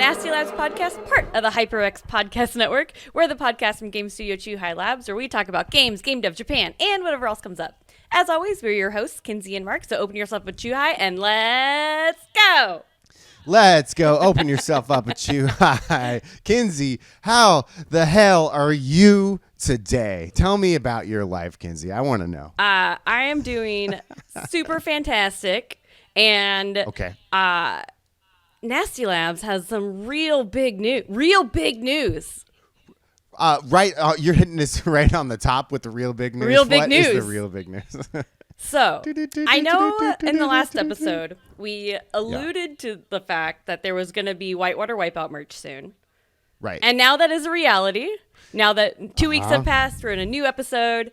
Nasty Labs podcast, part of the HyperX Podcast Network. We're the podcast from game studio Chuhai Labs, where we talk about games, game dev, Japan, and whatever else comes up. As always, we're your hosts, Kinsey and Mark, so open yourself with Chuhai and let's go! Let's go. Open yourself up with Chuhai. Kinsey, how the hell are you today? Tell me about your life, Kinsey. I want to know. I am doing super fantastic, and okay. Nasty Labs has some real big news. Right, you're hitting this right on the top with the real big news. Real big news. What is the real big news? So, I know in the last episode, we alluded to the fact that there was going to be Whitewater Wipeout merch soon. Right. And now that is a reality. Now that 2 weeks have passed, we're in a new episode.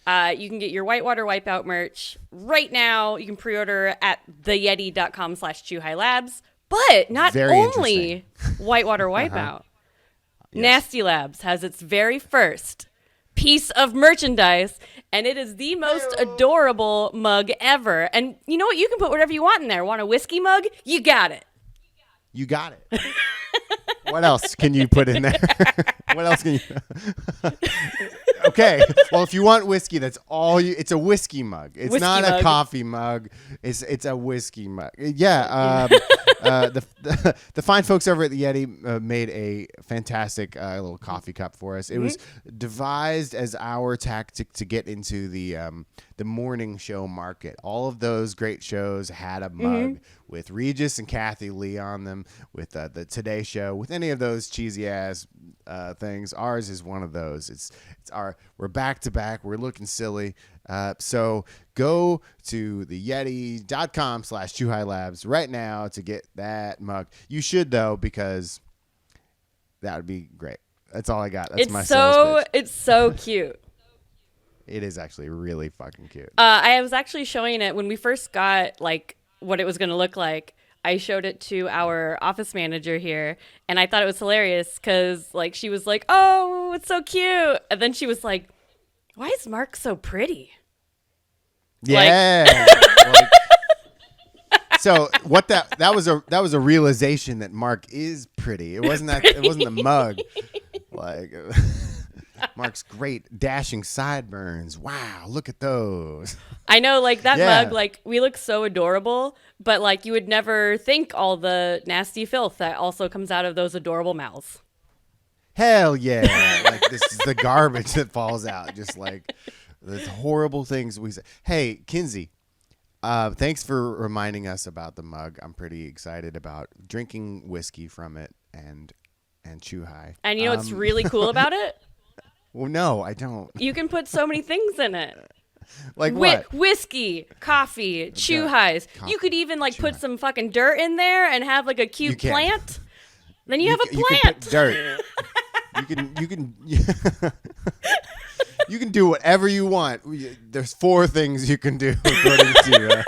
You can get your Whitewater Wipeout merch right now. You can pre-order at theyeti.com/ChuhaiLabs. But not only Whitewater Wipeout. Yes. Nasty Labs has its very first piece of merchandise, and it is the most adorable mug ever. And you know what? You can put whatever you want in there. Want a whiskey mug? You got it. You got it. What else can you put in there? What else can you... Okay. Well, if you want whiskey, that's all you... It's a whiskey mug. It's whiskey not mug. A coffee mug. It's a whiskey mug. Yeah. The fine folks over at the Yeti made a fantastic little coffee cup for us. It was devised as our tactic to get into the morning show market. All of those great shows had a mug with Regis and Kathy Lee on them, with the Today Show, with any of those cheesy ass things. Ours is one of those. It's our... We're back to back. We're looking silly. So go to theyeti.com/ChuhaiLabs right now to get that mug. You should, though, because that would be great. That's all I got. That's my sales pitch. It's so cute. It is actually really fucking cute. I was actually showing it when we first got like what it was going to look like. I showed it to our office manager here, and I thought it was hilarious because, like, she was like, "Oh, it's so cute," and then she was like, "Why is Mark so pretty?" Yeah. So what that was a realization that Mark is pretty. It wasn't the mug. Like Mark's great dashing sideburns. Wow, look at those. I know, like that mug, like we look so adorable, but like you would never think all the nasty filth that also comes out of those adorable mouths. Hell yeah. Like this is the garbage that falls out. Just like the horrible things we say. Hey, Kinsey, thanks for reminding us about the mug. I'm pretty excited about drinking whiskey from it and Chuhai. And you know what's really cool about it? Well, no, I don't. You can put so many things in it. Like what? Whiskey, coffee, Chuhais. You could even like put some fucking dirt in there and have like a cute plant. Then you have a plant. You can put dirt. You can do whatever you want. There's 4 things you can do according to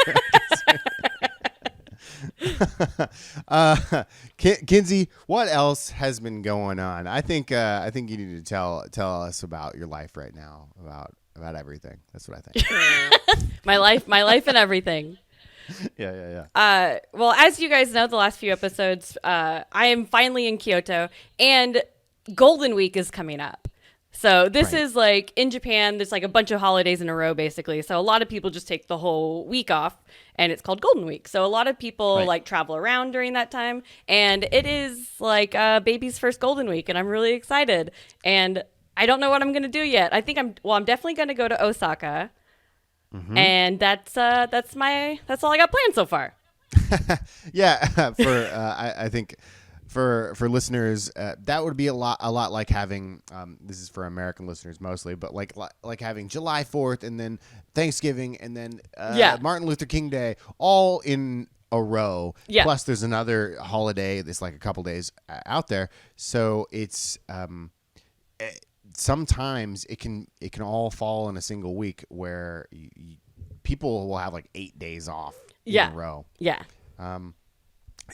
Kinsey, what else has been going on? I think you need to tell us about your life right now, about everything. That's what I think. my life and everything. Yeah. Well, as you guys know, the last few episodes, I am finally in Kyoto, and Golden Week is coming up. So this is like in Japan, there's like a bunch of holidays in a row, basically. So a lot of people just take the whole week off, and it's called Golden Week. So a lot of people like travel around during that time, and it is like baby's first Golden Week, and I'm really excited. And I don't know what I'm gonna do yet. I think I'm definitely gonna go to Osaka, and that's all I got planned so far. Yeah, I think. For listeners, that would be a lot like having this is for American listeners mostly, but like having July 4th and then Thanksgiving and then Martin Luther King Day all in a row. Yeah. Plus, there's another holiday that's like a couple days out there, so it's sometimes it can all fall in a single week where people will have like 8 days off in a row. Yeah.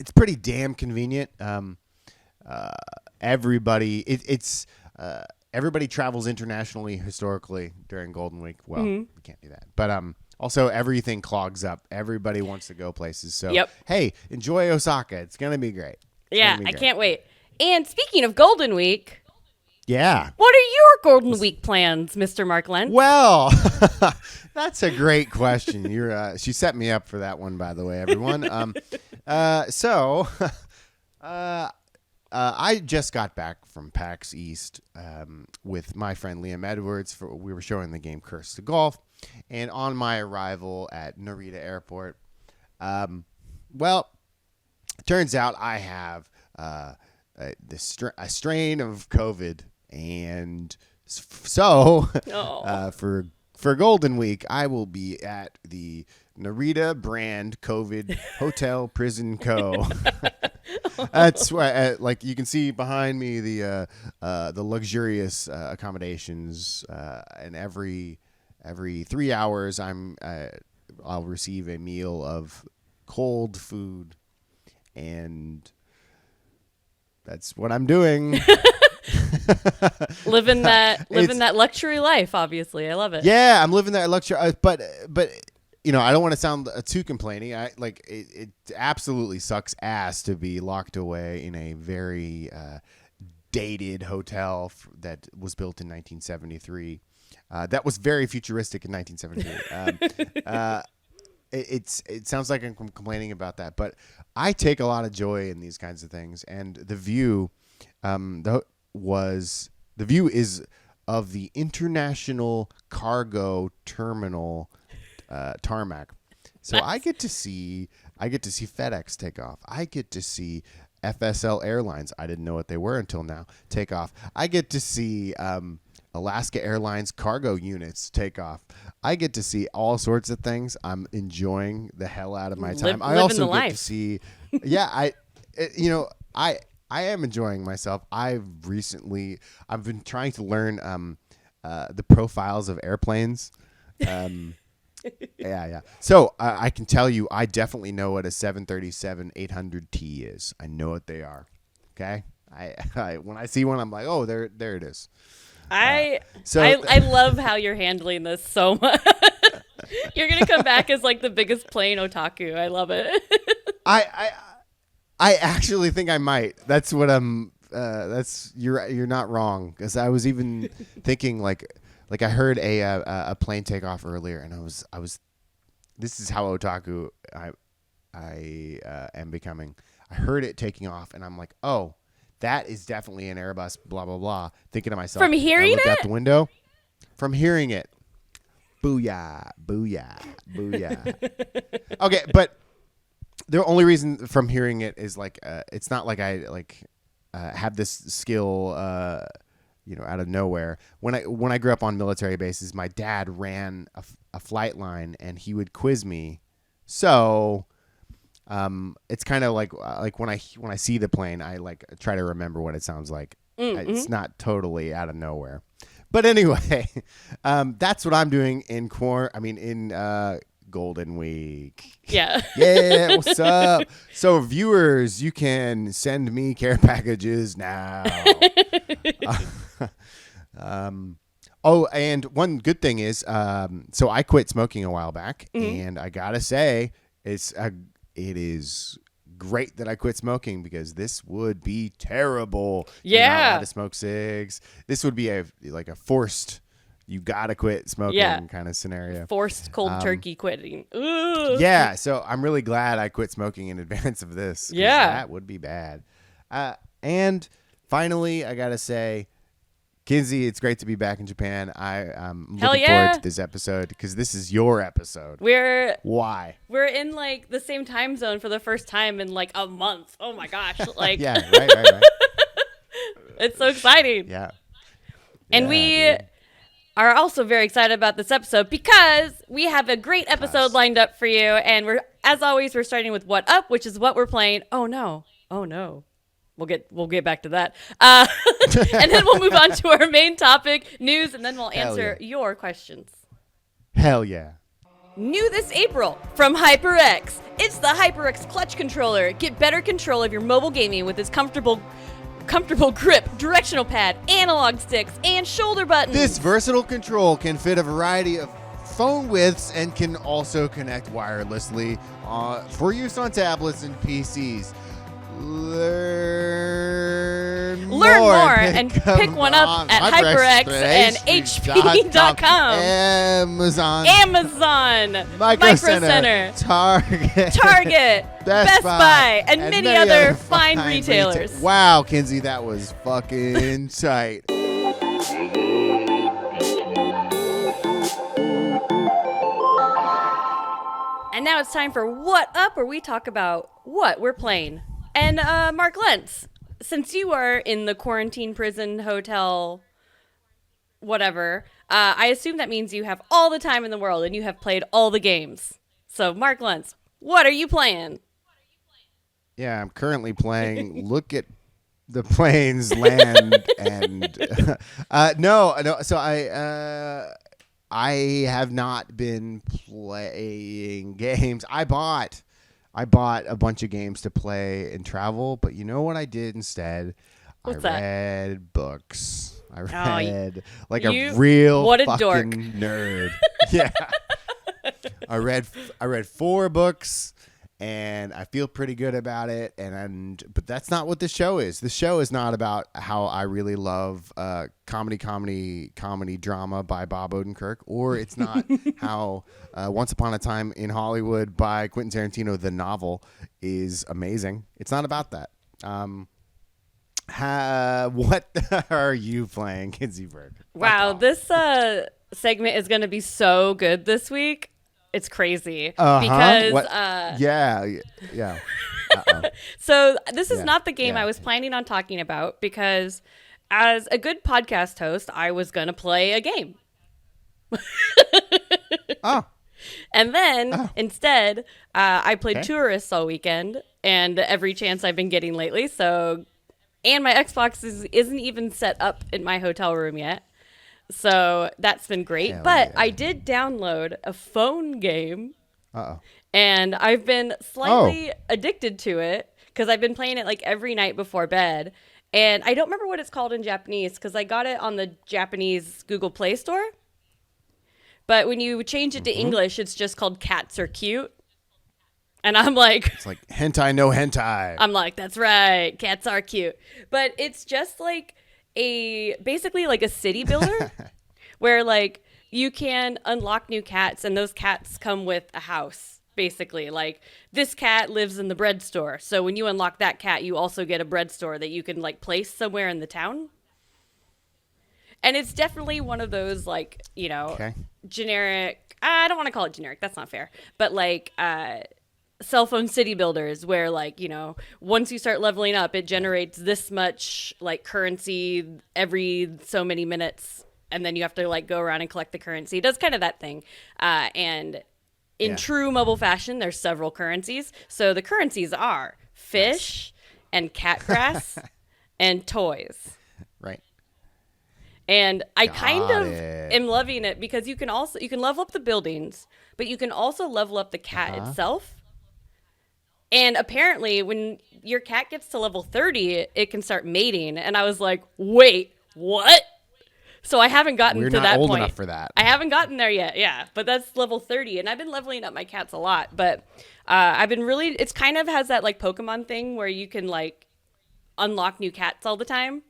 It's pretty damn convenient. Everybody travels internationally historically during Golden Week. Well, we can't do that. But also everything clogs up. Everybody wants to go places. So, hey, enjoy Osaka. It's going to be great. Yeah, I can't wait. And speaking of Golden Week, yeah, what are your Golden Week plans, Mr. Mark Lentz? Well, that's a great question. She set me up for that one, by the way, everyone. I just got back from PAX East with my friend Liam Edwards. We were showing the game Curse to Golf, and on my arrival at Narita Airport, it turns out I have a strain of COVID, and so for Golden Week, I will be at the Narita brand COVID Hotel Prison Co. That's why, like you can see behind me, the luxurious accommodations, and every 3 hours I'll receive a meal of cold food, and that's what I'm doing. living that luxury life. Obviously, I love it. Yeah, I'm living that luxury, but I don't want to sound too complaining. It absolutely sucks ass to be locked away in a very dated hotel that was built in 1973. That was very futuristic in 1973. It sounds like I'm complaining about that, but I take a lot of joy in these kinds of things. And the view, the view is of the International Cargo Terminal tarmac. So nice. I get to see FedEx take off. I get to see FSL Airlines. I didn't know what they were until now. Take off. I get to see Alaska Airlines cargo units take off. I get to see all sorts of things. I'm enjoying the hell out of my time. I also get to see. Yeah, I am enjoying myself. I've been trying to learn the profiles of airplanes. Yeah. So I can tell you, I definitely know what a 737-800T is. I know what they are. Okay. I when I see one, I'm like, oh, there it is. I love how you're handling this so much. You're gonna come back as like the biggest plane otaku. I love it. I actually think I might. That's what I'm. You're not wrong, because I was even thinking like I heard a plane take off earlier, and I was. This is how otaku I am becoming. I heard it taking off, and I'm like, oh, that is definitely an Airbus. Blah blah blah. Thinking to myself, from hearing it, out the window, from hearing it. Booyah! Booyah! Booyah! Okay, but the only reason from hearing it is like it's not like I have this skill. Out of nowhere. When I grew up on military bases, my dad ran a flight line, and he would quiz me. So, it's kind of like when I see the plane, I try to remember what it sounds like. Mm-hmm. It's not totally out of nowhere. But anyway, that's what I'm doing in Golden Week. Yeah. Yeah, what's up? So viewers, you can send me care packages now. And one good thing is, so I quit smoking a while back, and I gotta say, it is great that I quit smoking, because this would be terrible. Yeah. You're not allowed to smoke cigs. This would be a forced, you gotta quit smoking kind of scenario. Forced cold turkey quitting. Ugh. Yeah, so I'm really glad I quit smoking in advance of this. Yeah. That would be bad. And finally, I gotta say, Kinsey, it's great to be back in Japan. I'm looking forward to this episode, because this is your episode. Why? We're in the same time zone for the first time in a month. Oh my gosh. Yeah, right. It's so exciting. Yeah. And we are also very excited about this episode, because we have a great episode lined up for you. And as always, we're starting with What Up, which is what we're playing. Oh no. We'll get back to that. And then we'll move on to our main topic, news, and then we'll answer your questions. Hell yeah. New this April from HyperX. It's the HyperX Clutch Controller. Get better control of your mobile gaming with its comfortable grip, directional pad, analog sticks, and shoulder buttons. This versatile control can fit a variety of phone widths and can also connect wirelessly for use on tablets and PCs. Learn more and pick one up at HyperX and HP.com. Amazon. Micro Center. Target. Best Buy. And many other fine retailers. Wow, Kinsey, that was fucking tight. And now it's time for What Up, where we talk about what we're playing. And Mark Lentz, since you are in the quarantine prison hotel, whatever, I assume that means you have all the time in the world and you have played all the games. So, Mark Lentz, what are you playing? Yeah, I'm currently playing Look at the Plains, Land, and... No. So I have not been playing games. I bought a bunch of games to play and travel, but you know what I did instead? What's I read books. I read a real what a fucking dork. nerd. Yeah. I read 4 books and I feel pretty good about it. But that's not what the show is. The show is not about how I really love comedy drama by Bob Odenkirk, or it's not how Once Upon a Time in Hollywood by Quentin Tarantino, the novel, is amazing. It's not about that. What are you playing, Kinsey Burke? Wow, this segment is going to be so good this week. It's crazy because yeah. So this is not the game I was planning on talking about, because as a good podcast host, I was going to play a game. And then instead, I played Tourists all weekend and every chance I've been getting lately. And my Xbox isn't even set up in my hotel room yet. So that's been great. I did download a phone game. And I've been slightly addicted to it because I've been playing it like every night before bed. And I don't remember what it's called in Japanese because I got it on the Japanese Google Play Store. But when you change it to English, it's just called Cats Are Cute. And I'm like... It's like hentai, no hentai. I'm like, that's right. Cats are cute. But it's just like basically like a city builder where like you can unlock new cats and those cats come with a house. Basically, like this cat lives in the bread store. So when you unlock that cat, you also get a bread store that you can like place somewhere in the town. And it's definitely one of those like, generic, I don't want to call it generic. That's not fair. But like, cell phone city builders where like, once you start leveling up, it generates this much like currency every so many minutes. And then you have to like go around and collect the currency. It does kind of that thing. And in true mobile fashion, there's several currencies. So the currencies are fish and cat grass and toys. Right. And I am loving it because you can level up the buildings, but you can also level up the cat itself. And apparently when your cat gets to level 30, it can start mating. And I was like, wait, what? So I haven't gotten to that point. We're not old enough for that. I haven't gotten there yet, yeah. But that's level 30. And I've been leveling up my cats a lot. But I've been really, it's kind of has that like Pokemon thing where you can like unlock new cats all the time.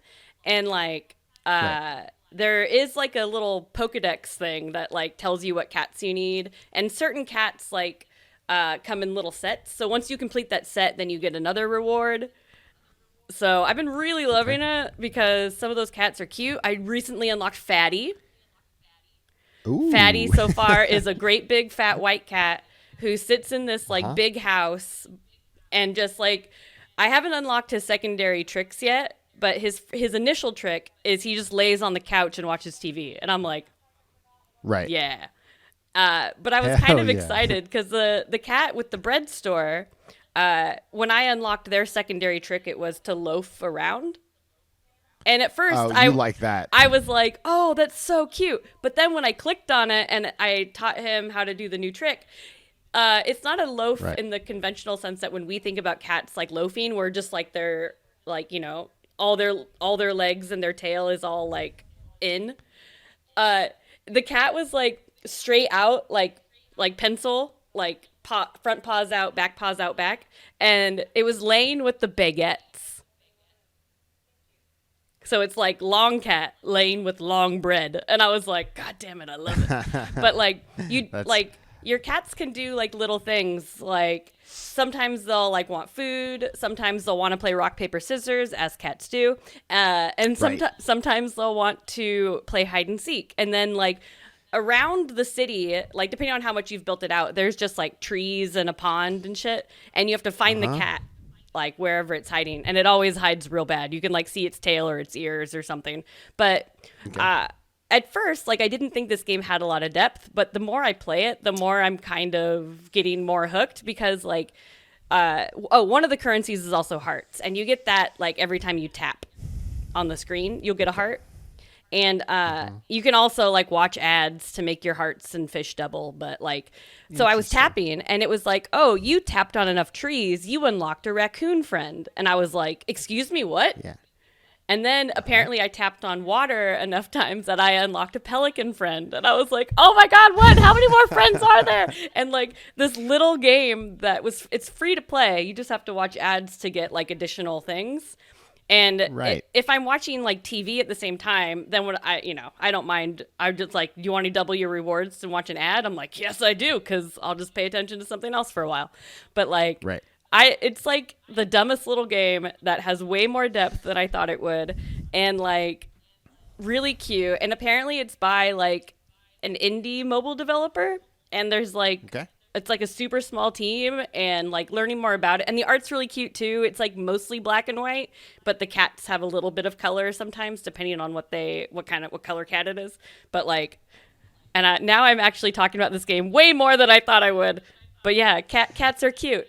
And like, there is like a little Pokedex thing that like tells you what cats you need. And certain cats like, come in little sets. So once you complete that set, then you get another reward. So I've been really loving it because some of those cats are cute. I recently unlocked Fatty. Ooh. Fatty so far is a great big fat white cat who sits in this like big house and just like, I haven't unlocked his secondary tricks yet, but his initial trick is he just lays on the couch and watches TV. And I'm like, right. Yeah. But I was kind of excited because the cat with the bread store, when I unlocked their secondary trick, it was to loaf around. And at first, like that. I was like, oh, that's so cute. But then when I clicked on it and I taught him how to do the new trick, it's not a loaf in the conventional sense that when we think about cats like loafing, we're just like they're like, all their legs and their tail is all like in. The cat was like straight out like pencil, like front paws out, back, and it was laying with the baguettes. So it's like long cat laying with long bread, and I was like, God damn it, I love it. But like like your cats can do like little things, like sometimes they'll like want food, sometimes they'll want to play rock paper scissors, as cats do, and sometimes they'll want to play hide and seek, and then like around the city, like depending on how much you've built it out, there's just like trees and a pond and shit, and you have to find the cat like wherever it's hiding, and it always hides real bad. You can like see its tail or its ears or something. But at first, like I didn't think this game had a lot of depth, but the more I play it, the more I'm kind of getting more hooked, because like one of the currencies is also hearts, and you get that like every time you tap on the screen, you'll get a heart. And you can also like watch ads to make your hearts and fish double. But like, so I was tapping, and it was like, oh, you tapped on enough trees, you unlocked a raccoon friend. And I was like, excuse me, what? Yeah. And then apparently I tapped on water enough times that I unlocked a pelican friend. And I was like, oh my God, what? How many more friends are there? And like this little game it's free to play. You just have to watch ads to get like additional things. And if I'm watching like TV at the same time, then what I don't mind. I'm just like, do you want to double your rewards and watch an ad? I'm like, yes, I do, because I'll just pay attention to something else for a while. But like, it's like the dumbest little game that has way more depth than I thought it would, and like really cute. And apparently it's by like an indie mobile developer, and there's like it's like a super small team, and like learning more about it. And the art's really cute too. It's like mostly black and white, but the cats have a little bit of color sometimes, depending on what color cat it is. But like, and now I'm actually talking about this game way more than I thought I would. But yeah, cats are cute.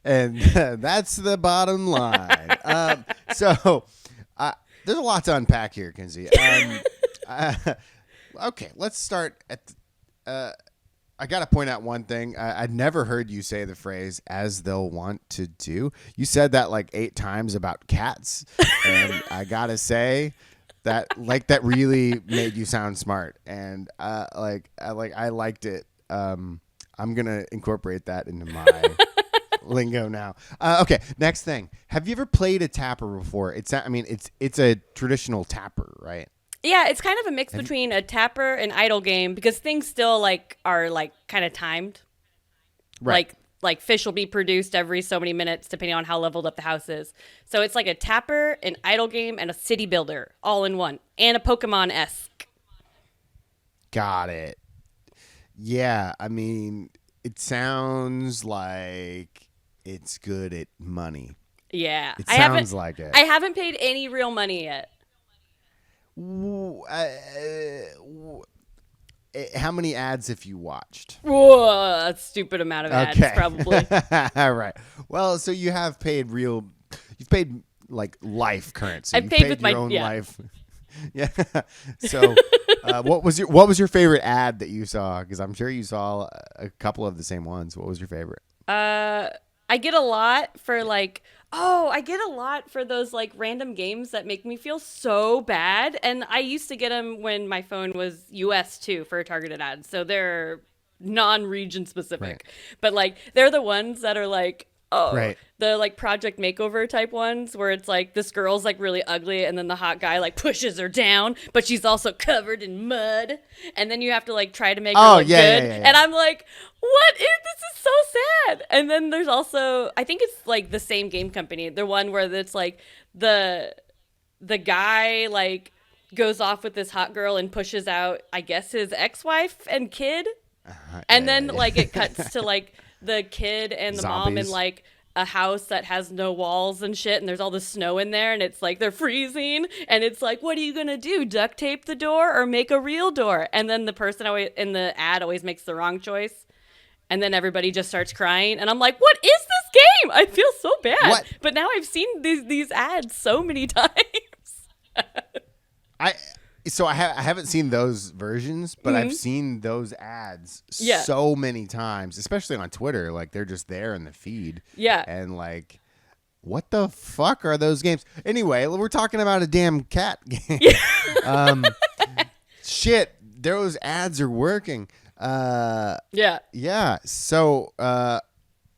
And that's the bottom line. So there's a lot to unpack here, Kinsey. Okay, let's start at I got to point out one thing. I'd never heard you say the phrase "as they'll want to do." You said that like 8 times about cats, and I gotta say that that really made you sound smart, and I liked it. I'm gonna incorporate that into my lingo now. Okay, next thing. Have you ever played a tapper before? It's a traditional tapper, right? Yeah, it's kind of a mix between a tapper and idle game, because things still like are like kind of timed. Right. Like fish will be produced every so many minutes depending on how leveled up the house is. So it's like a tapper, an idle game, and a city builder all in one, and a Pokemon-esque. Got it. Yeah, I mean, it sounds like it's good at money. Yeah. It sounds like it. I haven't paid any real money yet. How many ads have you watched? Whoa, a stupid amount of ads, probably. All right. Well, so you have paid you've paid like life currency. I've paid with my own life. Yeah. So, what was your favorite ad that you saw? Because I'm sure you saw a couple of the same ones. What was your favorite? I get a lot for like, I get a lot for those like random games that make me feel so bad. And I used to get them when my phone was US too, for targeted ads. So they're non-region specific. Right. But like, they're the ones that are like, the like Project Makeover type ones, where it's like this girl's like really ugly, and then the hot guy like pushes her down, but she's also covered in mud, and then you have to like try to make her look good. Yeah. And I'm like, this is so sad. And then there's also, I think it's like the same game company, the one where it's like the guy like goes off with this hot girl and pushes out, I guess, his ex-wife and kid, and then like it cuts to like the kid and the mom in like a house that has no walls and shit, and there's all the snow in there, and it's like they're freezing, and it's like, what are you gonna do, duct tape the door or make a real door? And then the person in the ad always makes the wrong choice, and then everybody just starts crying, and I'm like, what is this game? I feel so bad. What? But now I've seen these ads so many times. I haven't seen those versions, but I've seen those ads so many times, especially on Twitter. Like, they're just there in the feed. Yeah. And like, what the fuck are those games? Anyway, we're talking about a damn cat game. Shit. those ads are working. Yeah. Yeah. So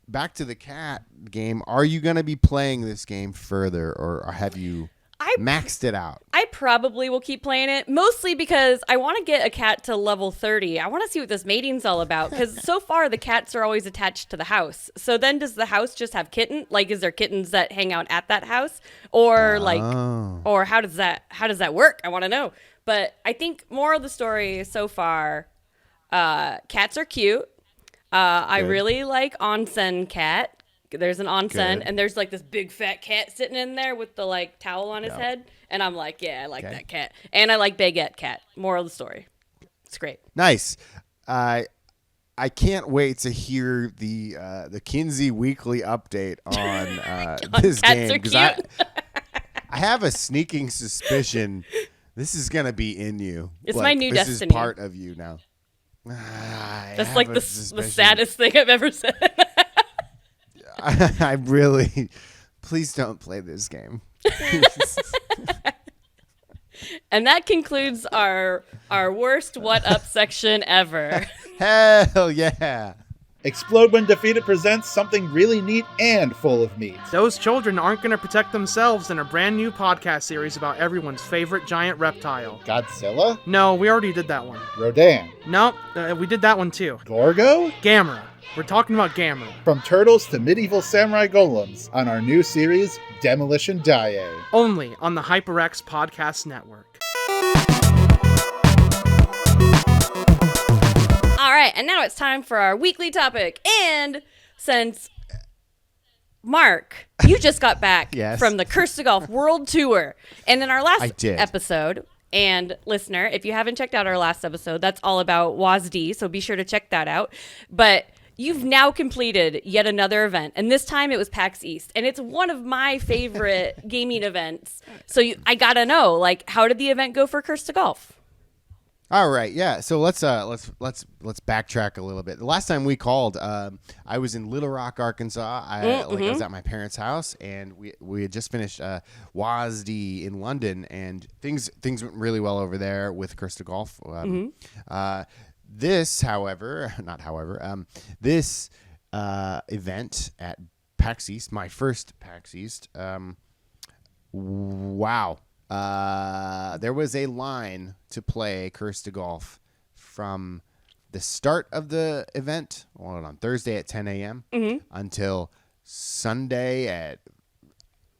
back to the cat game. Are you going to be playing this game further, or have you maxed it out? I probably will keep playing it, mostly because I want to get a cat to level 30. I want to see what this mating's all about, because so far the cats are always attached to the house. So then does the house just have kitten? Like, is there kittens that hang out at that house? Or or how does that work? I want to know. But I think moral of the story so far, cats are cute. I really like onsen cat. There's an onsen, and there's like this big fat cat sitting in there with the like towel on his head, and I'm like, yeah, I like that cat, and I like Baguette cat. Moral of the story, it's great. Nice. I can't wait to hear the Kinsey weekly update on this game, because I have a sneaking suspicion this is gonna be in you. It's my new destiny. This is part of you now. That's like the saddest thing I've ever said. I really, please don't play this game. And that concludes our worst what up section ever. Hell yeah. Explode When Defeated presents something really neat and full of meat. Those children aren't going to protect themselves in a brand new podcast series about everyone's favorite giant reptile. Godzilla? No, we already did that one. Rodan? No, we did that one too. Gorgo? Gamera. We're talking about Gamera. From turtles to medieval samurai golems on our new series, Demolition Daie. Only on the HyperX Podcast Network. All right, and now it's time for our weekly topic. And since Mark, you just got back from the Curse to Golf World Tour, and in our last episode, and listener, if you haven't checked out our last episode, that's all about WASD, so be sure to check that out. But you've now completed yet another event, and this time it was PAX East, and it's one of my favorite gaming events. So I gotta know, like, how did the event go for Curse to Golf? All right, yeah. So let's backtrack a little bit. The last time we called, I was in Little Rock, Arkansas. I was at my parents' house, and we had just finished WASD in London, and things went really well over there with Curse to Golf. This event at PAX East, my first PAX East, wow. There was a line to play Curse to Golf from the start of the event on Thursday at 10 a.m. Until Sunday at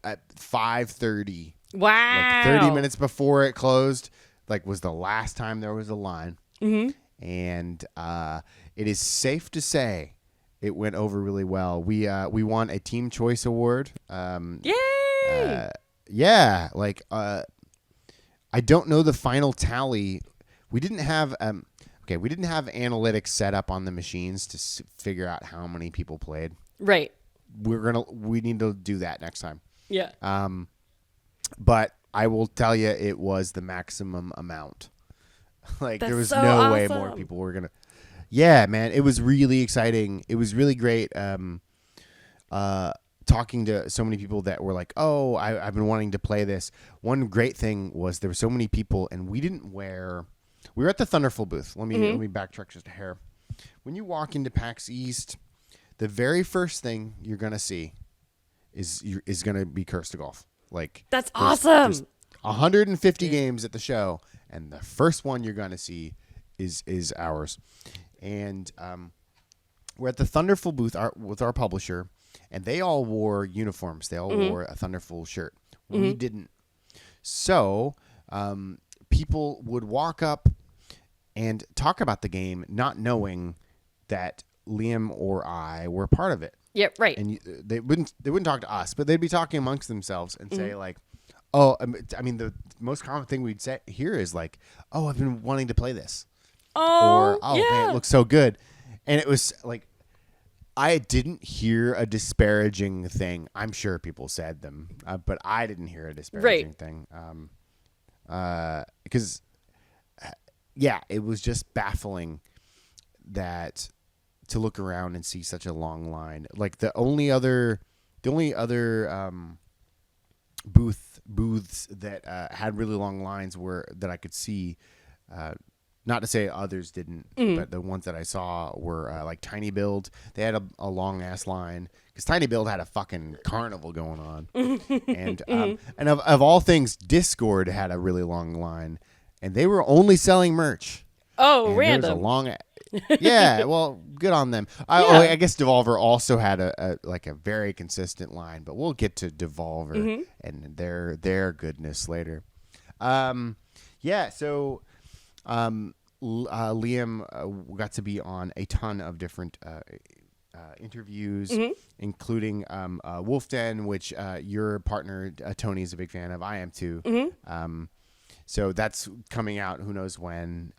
5:30. Wow. Like 30 minutes before it closed, like, was the last time there was a line. And it is safe to say it went over really well. We won a Team Choice Award. Yay! Yeah, like I don't know the final tally. We didn't have analytics set up on the machines to figure out how many people played. Right. We need to do that next time. Yeah. But I will tell you, it was the maximum amount. Like, That's there was so no way awesome. more people were gonna. Yeah, man, it was really exciting. It was really great. Talking to so many people that were like, "Oh, I've been wanting to play this." One great thing was there were so many people, and we were at the Thunderful booth. Let me backtrack just a hair. When you walk into PAX East, the very first thing you're gonna see is gonna be Curse to Golf. Like, that's awesome. There's 150 games at the show, and the first one you're gonna see is ours. And we're at the Thunderful booth with our publisher. And they all wore uniforms. They all wore a Thunderful shirt. We didn't. So people would walk up and talk about the game, not knowing that Liam or I were part of it. Yep, right. And they wouldn't talk to us, but they'd be talking amongst themselves and say, like, "Oh, I mean, the most common thing we'd say here is like, oh, I've been wanting to play this," or man, it looks so good, and it was like. I didn't hear a disparaging thing. I'm sure people said them, but I didn't hear a disparaging thing. Because, it was just baffling that to look around and see such a long line. Like, the only other booths that had really long lines that I could see not to say others didn't, but the ones that I saw were like Tiny Build. They had a long ass line because Tiny Build had a fucking carnival going on, and of all things, Discord had a really long line, and they were only selling merch. Oh, and random. There was a long. Yeah, well, good on them. I guess Devolver also had a very consistent line, but we'll get to Devolver and their goodness later. So Liam got to be on a ton of different interviews, including Wolf Den, which your partner Tony is a big fan of. I am too. So that's coming out. Who knows when?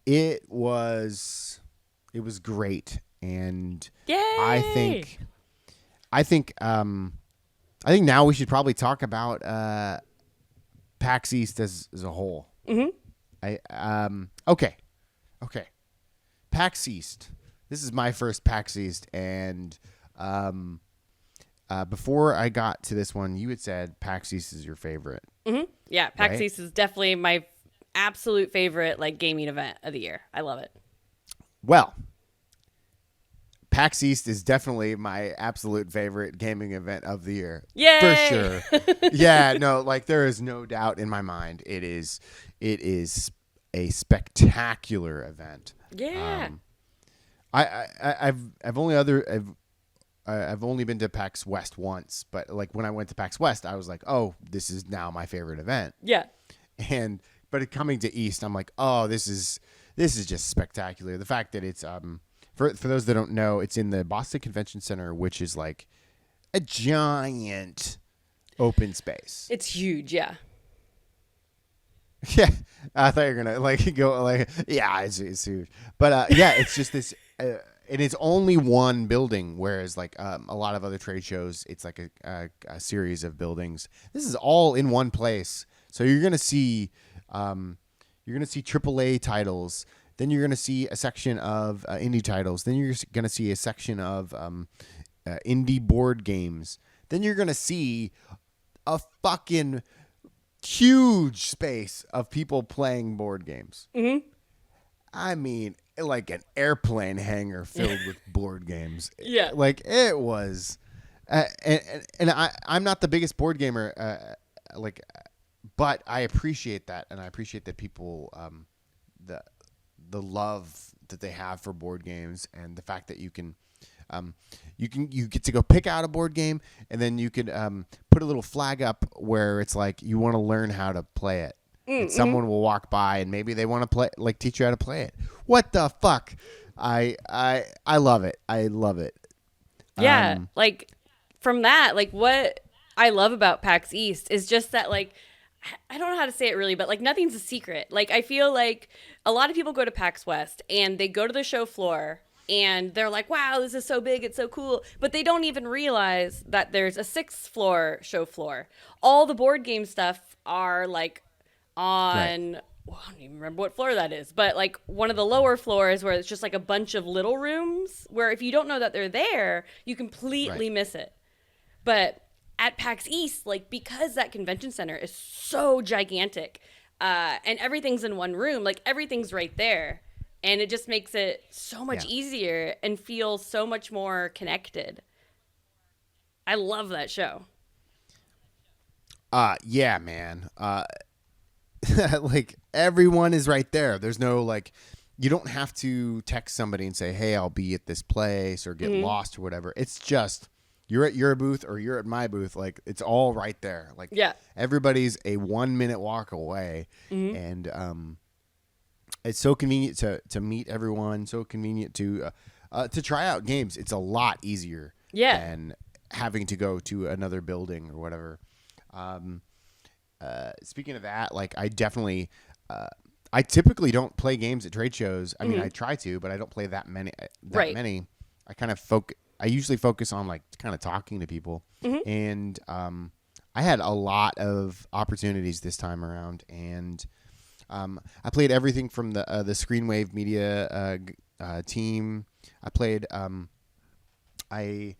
It was great, and Yay! I think now we should probably talk about PAX East as a whole. Okay. PAX East. This is my first PAX East, and before I got to this one, you had said PAX East is your favorite. Yeah, PAX Right? East is definitely my absolute favorite gaming event of the year. I love it. Well, PAX East is definitely my absolute favorite gaming event of the year. Yay! For sure. Yeah, no, there is no doubt in my mind. It is a spectacular event. Yeah. I've only been to PAX West once, but when I went to PAX West, I was like, oh, this is now my favorite event. Yeah. But coming to East, I'm like, oh, this is just spectacular. The fact that it's for those that don't know, it's in the Boston Convention Center, which is like a giant open space. It's huge, yeah. Yeah, I thought you were gonna go yeah, it's huge, but yeah, it's just this. It is only one building, whereas a lot of other trade shows, it's like a series of buildings. This is all in one place, so you're gonna see AAA titles. Then you're gonna see a section of indie titles. Then you're gonna see a section of indie board games. Then you're gonna see a fucking huge space of people playing board games. I mean, like an airplane hangar filled with board games. Yeah. It was, and I'm not the biggest board gamer, but I appreciate that, and I appreciate that people, the love that they have for board games, and the fact that you get to go pick out a board game, and then you can put a little flag up where it's like you want to learn how to play it. And someone will walk by and maybe they want to play, teach you how to play it. What the fuck? I love it. I love it. Yeah. From that, what I love about PAX East is just that, I don't know how to say it really, but nothing's a secret. I feel like a lot of people go to PAX West and they go to the show floor and they're like, wow, this is so big, it's so cool. But they don't even realize that there's a 6th floor show floor. All the board game stuff are on, well, I don't even remember what floor that is, but one of the lower floors where it's just a bunch of little rooms where if you don't know that they're there, you completely miss it. But at PAX East, because that convention center is so gigantic, and everything's in one room, everything's right there. And it just makes it so much easier and feel so much more connected. I love that show. Yeah, man. Everyone is right there. There's no you don't have to text somebody and say, hey, I'll be at this place or get lost or whatever. It's just you're at your booth or you're at my booth. It's all right there. Everybody's a 1 minute walk away. And it's so convenient to meet everyone, so convenient to try out games. It's a lot easier than having to go to another building or whatever. Speaking of that, I definitely, I typically don't play games at trade shows. I mean, I try to, but I don't play that many. Many. I kind of I usually focus on kind of talking to people, and I had a lot of opportunities this time around, and I played everything from the Screenwave Media team. I played. I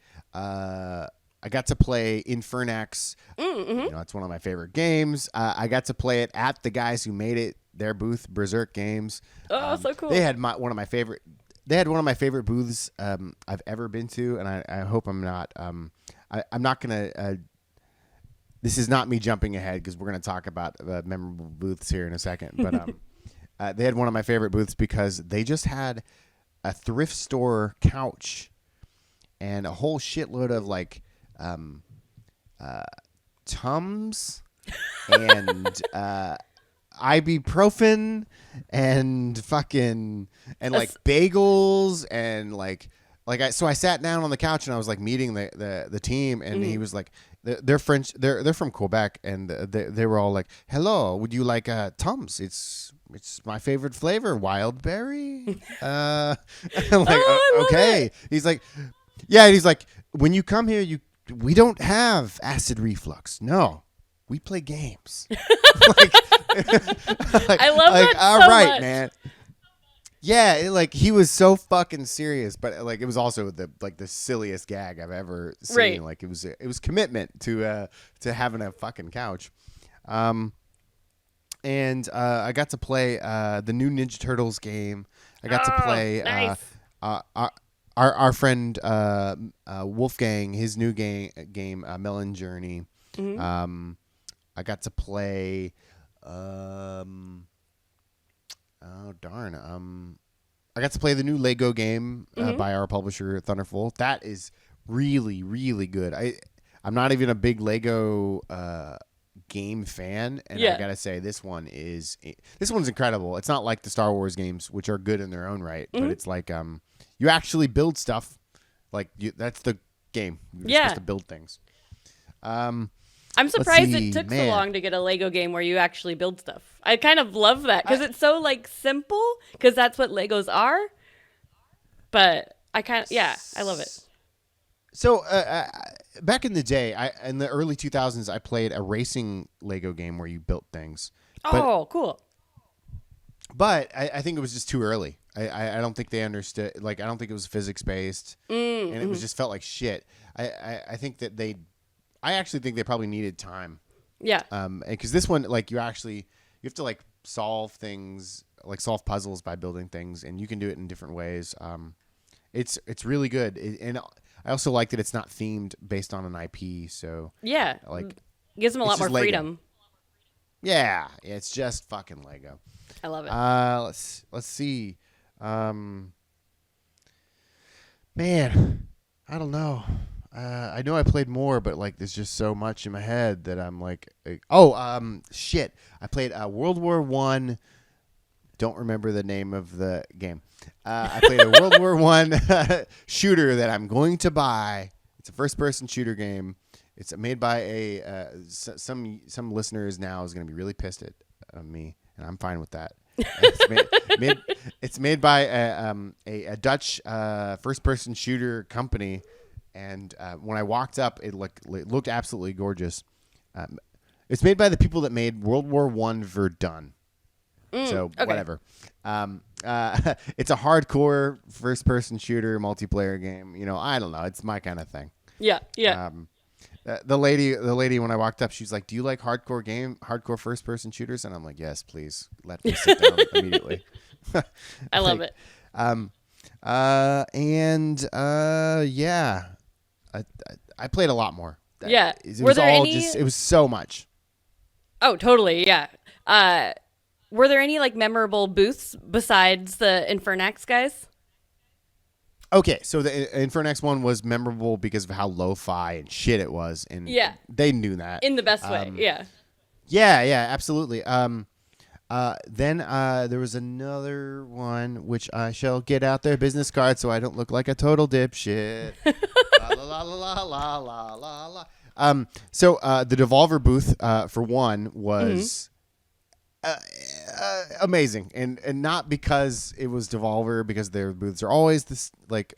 got to play Infernax. It's one of my favorite games. I got to play it at the guys who made it their booth, Berserk Games. Oh, so cool. They had one of my favorite. They had one of my favorite booths I've ever been to, and I hope I'm not. I'm not gonna. This is not me jumping ahead because we're gonna talk about memorable booths here in a second. But they had one of my favorite booths because they just had a thrift store couch and a whole shitload of like Tums and ibuprofen and fucking and like bagels and so I sat down on the couch and I was like meeting the team and he was like they're French, they're from Quebec, and they were all like, hello, would you like Tums? It's my favorite flavor, wild berry. I'm like, okay. He's like, yeah, and he's like, when you come here, we don't have acid reflux. No, we play games. I love that all so right, much. man. Yeah, he was so fucking serious, but it was also the silliest gag I've ever seen. Right. Like it was commitment to having a fucking couch. And I got to play the new Ninja Turtles game. I got to play nice. Our friend Wolfgang, his new game Melon Journey. Mm-hmm. I got to play. I got to play the new Lego game by our publisher Thunderful. That is really, really good. I'm not even a big Lego game fan, and I gotta say this one's incredible. It's not like the Star Wars games, which are good in their own right, but it's like you actually build stuff. That's the game. You're supposed to build things. I'm surprised it took so long to get a Lego game where you actually build stuff. I kind of love that because it's so simple because that's what Legos are. But I love it. So back in the day, in the early 2000s, I played a racing Lego game where you built things. Cool. But I think it was just too early. I don't think they understood. I don't think it was physics based, and it was just felt like shit. I think that I actually think they probably needed time. Yeah. Because this one, you have to solve things, solve puzzles by building things, and you can do it in different ways. It's really good, and I also like that it's not themed based on an IP. So yeah, gives them a lot more freedom. Yeah, it's just fucking Lego. I love it. Let's see. Man, I don't know. I know I played more, but there's just so much in my head that I'm shit. I played World War I. Don't remember the name of the game. I played a World War I shooter that I'm going to buy. It's a first-person shooter game. It's made by some listeners now is going to be really pissed at me, and I'm fine with that. It's made by a Dutch first-person shooter company. And when I walked up, it looked absolutely gorgeous. It's made by the people that made World War I Verdun. Whatever. It's a hardcore first-person shooter multiplayer game. I don't know. It's my kind of thing. Yeah, yeah. The lady when I walked up, she's like, "Do you like hardcore first-person shooters?" And I'm like, "Yes, please. Let me sit down immediately." I love it. Yeah. I played a lot more. Yeah. It was so much. Oh, totally. Yeah. Were there any memorable booths besides the Infernax guys? Okay, so the Infernax one was memorable because of how lo-fi and shit it was, and they knew that in the best way. Yeah. Yeah, absolutely. Then there was another one which I shall get out their business card so I don't look like a total dipshit. La la la la la la la. So the Devolver booth for one was amazing, and not because it was Devolver, because their booths are always this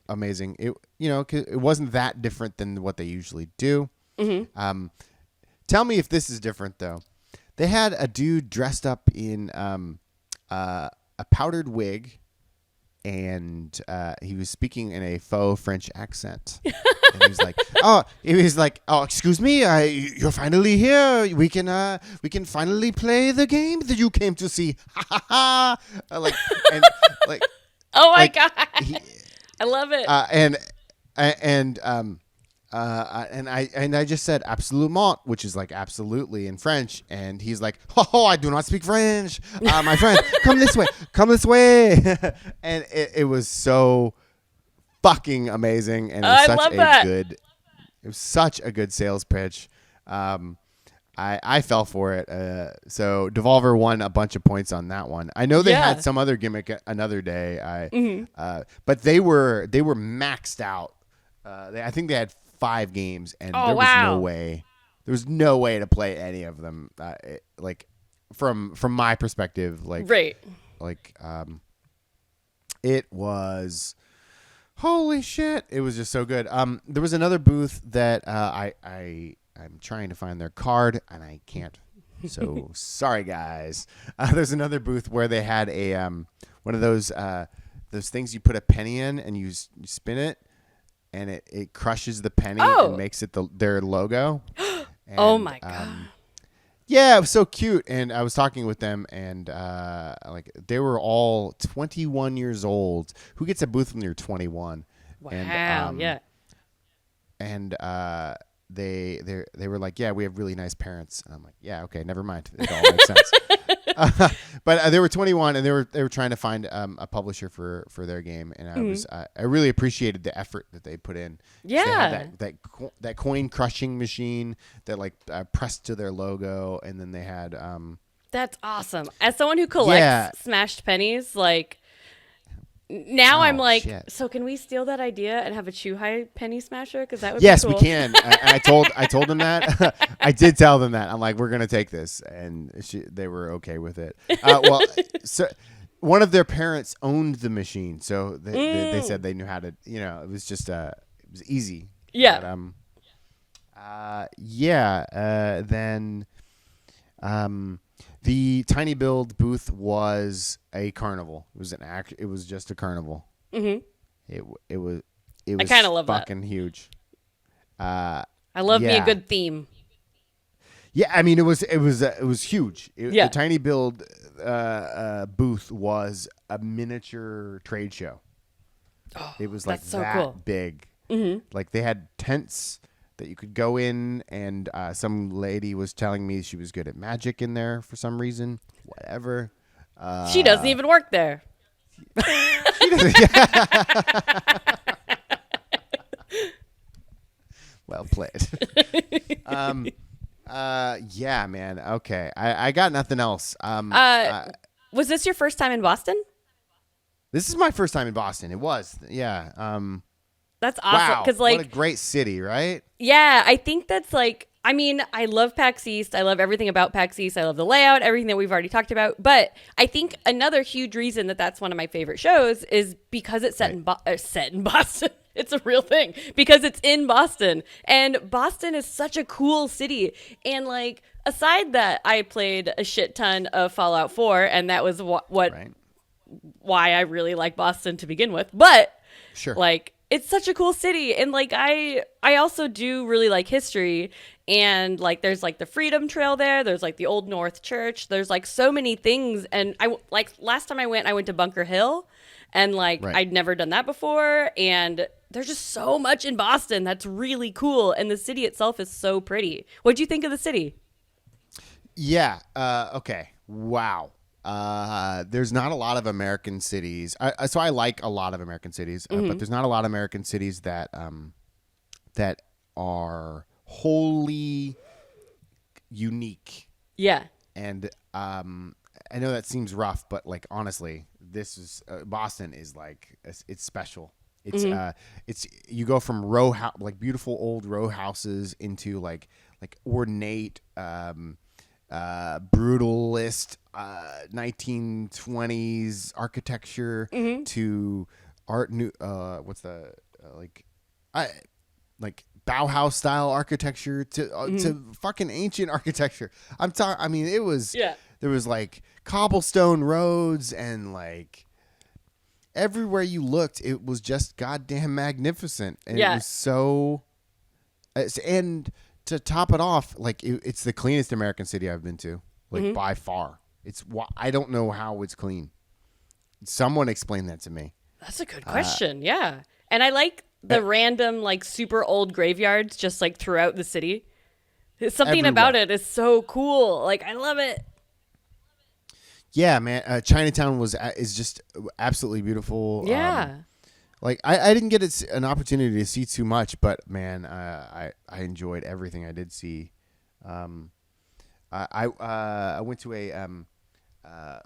amazing. It it wasn't that different than what they usually do. Mm-hmm. Tell me if this is different though. They had a dude dressed up in a powdered wig, and he was speaking in a faux French accent. And he was like, oh, excuse me, you're finally here. We can finally play the game that you came to see. Ha ha ha! Oh my like, god, I love it. And I just said absolument, which is like absolutely in French, and he's like, oh, I do not speak French, my friend, come this way, and it was so fucking amazing, and it was it was such a good sales pitch. I fell for it. So Devolver won a bunch of points on that one. I know they had some other gimmick another day. But they were maxed out. I think they had 5 games, and there was no way to play any of them. From my perspective, it was holy shit. It was just so good. There was another booth that I'm trying to find their card, and I can't. So sorry, guys. There's another booth where they had a one of those things you put a penny in, and you spin it, and it crushes the penny and makes it their logo. And, oh my god. Yeah, it was so cute. And I was talking with them, and they were all 21 years old. Who gets a booth when you're 21? Wow. And, yeah. And they were like, yeah, we have really nice parents, and I'm like, yeah, okay, never mind, it all makes sense. But they were 21, and they were trying to find a publisher for their game, and I really appreciated the effort that they put in. Yeah, they had that coin crushing machine that pressed to their logo, and then they had that's awesome. As someone who collects smashed pennies, now I'm like, shit. So can we steal that idea and have a Chuhai penny smasher? Because that would be cool. Yes, we can. I told them that. I did tell them that. I'm like, we're gonna take this, and they were okay with it. So one of their parents owned the machine, so they said they knew how to. It was just it was easy. Yeah. But, then. The Tiny Build booth was a carnival. It was It was just a carnival. Mm-hmm. It was. I kind of love fucking that. Huge. I love me a good theme. Yeah, I mean it was huge. The Tiny Build booth was a miniature trade show. Oh, it was so cool. Big. Mm-hmm. Like they had tents that you could go in, and some lady was telling me she was good at magic in there for some reason. Whatever. She doesn't even work there. She doesn't. Well played. Yeah, man. Okay, I got nothing else. Was this your first time in Boston? This is my first time in Boston. It was. Yeah. That's awesome. Wow, what a great city, right? Yeah, I think that's I love PAX East. I love everything about PAX East. I love the layout, everything that we've already talked about. But I think another huge reason that that's one of my favorite shows is because it's set in Boston. It's a real thing because it's in Boston. And Boston is such a cool city. And aside that, I played a shit ton of Fallout 4, and that was why I really like Boston to begin with. But sure. It's such a cool city, and I also do really like history, and there's the Freedom Trail there. There's the Old North Church. There's so many things, and I last time I went to Bunker Hill, and I'd never done that before, and there's just so much in Boston that's really cool, and the city itself is so pretty. What'd you think of the city? Yeah. Okay. Wow. There's not a lot of American cities. So I like a lot of American cities, but there's not a lot of American cities that are wholly unique. Yeah. And I know that seems rough, but honestly, this is Boston is it's special. It's it's you go from beautiful old row houses into ornate brutalist 1920s architecture to art new what's the Bauhaus style architecture to fucking ancient architecture. I mean it was there was cobblestone roads and everywhere you looked, it was just goddamn magnificent. And Yeah. it was so, and to top it off, like it's the cleanest American city I've been to, like by far. I don't know how it's clean. Someone explain that to me. That's a good question. Yeah. And I like the random, like, super old graveyards just, like, throughout the city. Something about it is so cool. Like, I love it. Yeah, man. Chinatown is just absolutely beautiful. Yeah. Like, I didn't get an opportunity to see too much, but, man, I enjoyed everything I did see. I went to a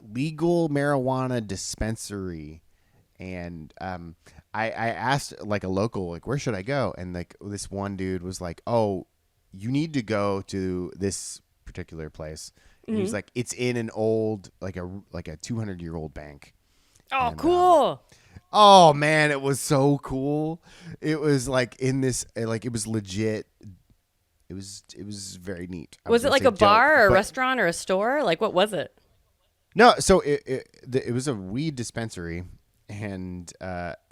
legal marijuana dispensary, and I asked, like, a local, like, where should I go? And, like, this one dude was like, oh, you need to go to this particular place. And he was like, it's in an old, like a 200-year-old bank. Oh, And, cool. oh man, it was so cool. It was like in this, like, it was legit. It was very neat. Was it like a bar or a restaurant or a store? Like, what was it? No, so it was a weed dispensary, and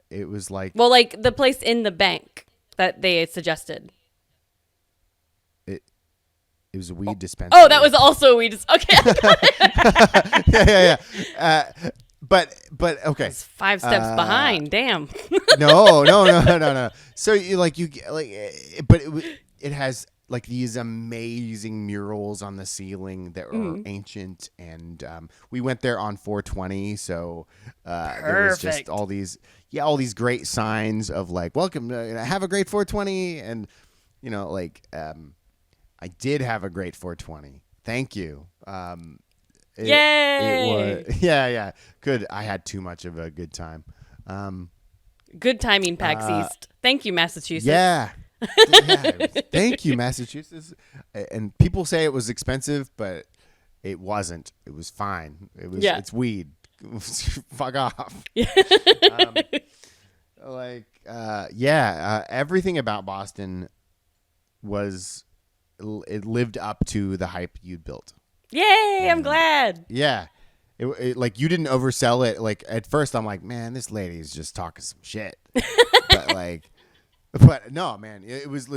it was like, Well, like the place in the bank that they suggested. it was a weed dispensary. Oh, that was also a weed. Okay. yeah. But okay. It's 5 steps behind. Damn. No. So but it has like these amazing murals on the ceiling that are ancient, and we went there on 420, so there was just all these great signs of like, welcome, have a great 420, and like I did have a great 420. Thank you. Yay! Yeah. Good. I had too much of a good time. Good timing, PAX East. Thank you, Massachusetts. Yeah. Thank you, Massachusetts. And people say it was expensive, but it wasn't. It was fine. It's weed. Fuck off. Everything about Boston it lived up to the hype you'd built. Yay, I'm glad. Yeah. It like, you didn't oversell it. Like, at first I'm like, man, this lady's just talking some shit. But no, man, it was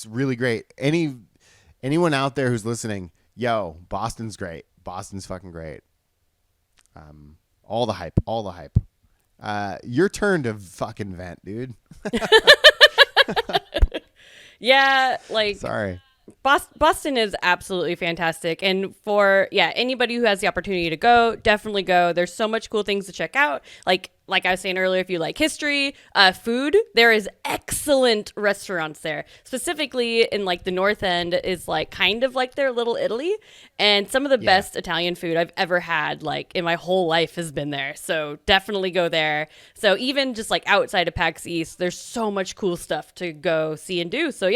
really great. Anyone out there who's listening, yo, Boston's great. Boston's fucking great. All the hype. Your turn to fucking vent, dude. Yeah, like, sorry. Boston is absolutely fantastic. And for anybody who has the opportunity to go, definitely go. There's so much cool things to check out. Like I was saying earlier, if you like history, food, there is excellent restaurants there. Specifically in like the North End is like kind of like their little Italy, and some of the best Italian food I've ever had like in my whole life has been there. So definitely go there. So even just like outside of PAX East, there's so much cool stuff to go see and do. So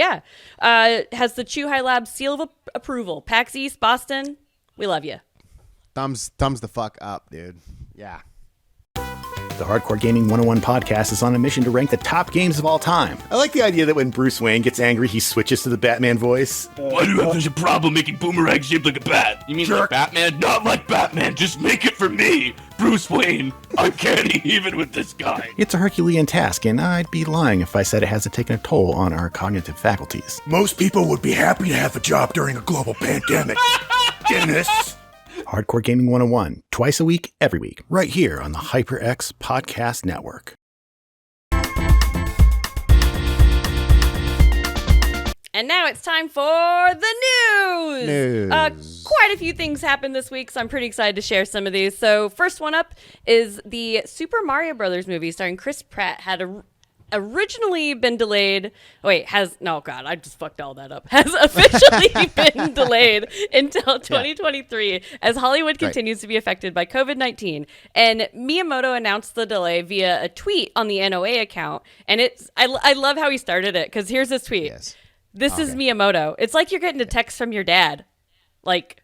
has the Chew High Lab seal of approval. PAX East, Boston, we love you. Thumbs the fuck up, dude. Yeah. The Hardcore Gaming 101 podcast is on a mission to rank the top games of all time. I like the idea that when Bruce Wayne gets angry, he switches to the Batman voice. Why do you have such a problem making Boomerang shaped like a bat? You mean like Batman? Not like Batman, just make it for me! Bruce Wayne, uncanny even with this guy. It's a Herculean task, and I'd be lying if I said it hasn't taken a toll on our cognitive faculties. Most people would be happy to have a job during a global pandemic. Dennis! Hardcore Gaming 101, twice a week, every week, right here on the HyperX Podcast Network. And now it's time for the news. Quite a few things happened this week, so I'm pretty excited to share some of these. So first one up is the Super Mario Brothers movie starring Chris Pratt had originally been delayed. I just fucked all that up. Has officially been delayed until 2023 as Hollywood continues to be affected by COVID-19. And Miyamoto announced the delay via a tweet on the NOA account. And I love how he started it, because here's his tweet. Yes. This is Miyamoto. It's like you're getting a text from your dad. Like,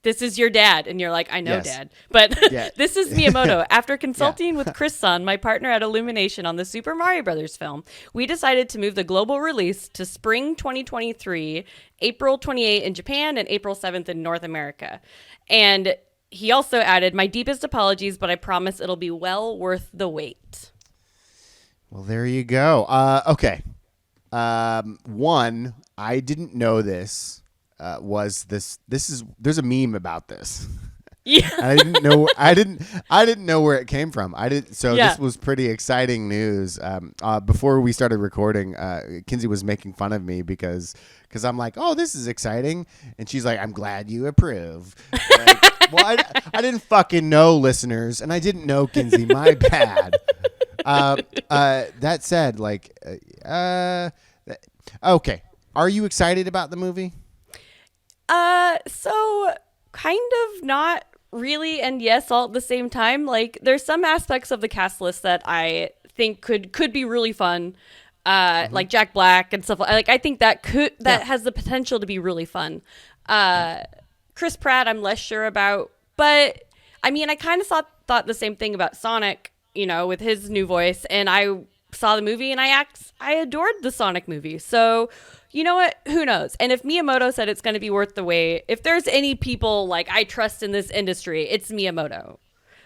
this is your dad. And you're like, I know, Dad. But this is Miyamoto. After consulting with Chris Sun, my partner at Illumination on the Super Mario Brothers film, we decided to move the global release to spring 2023, April 28 in Japan and April 7th in North America. And he also added, "My deepest apologies, but I promise it'll be well worth the wait." Well, there you go. Okay. One, I didn't know this. There's a meme about this. Yeah. I didn't know where it came from. This was pretty exciting news. Before we started recording, Kinsey was making fun of me because I'm like, "Oh, this is exciting." And she's like, "I'm glad you approve." Like, well, I didn't fucking know, listeners, and I didn't know Kinsey. My bad. That said, like, okay. Are you excited about the movie? So kind of not really, and yes, all at the same time. Like, there's some aspects of the cast list that I think could be really fun. Like Jack Black and stuff. Like, I think that has the potential to be really fun. Chris Pratt, I'm less sure about, but I mean, I kind of thought the same thing about Sonic, with his new voice, and I saw the movie and I adored the Sonic movie. So, you know what? Who knows? And if Miyamoto said it's going to be worth the wait, if there's any people like I trust in this industry, it's Miyamoto.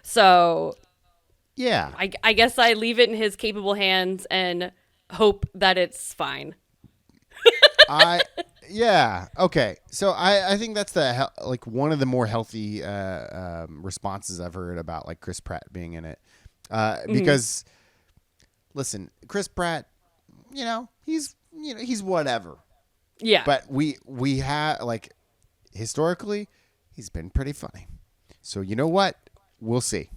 So, yeah, I guess I leave it in his capable hands and hope that it's fine. Yeah. Okay. So I think that's one of the more healthy responses I've heard about like Chris Pratt being in it, because listen, Chris Pratt, he's whatever. Yeah. But we have like historically, he's been pretty funny. So you know what? We'll see.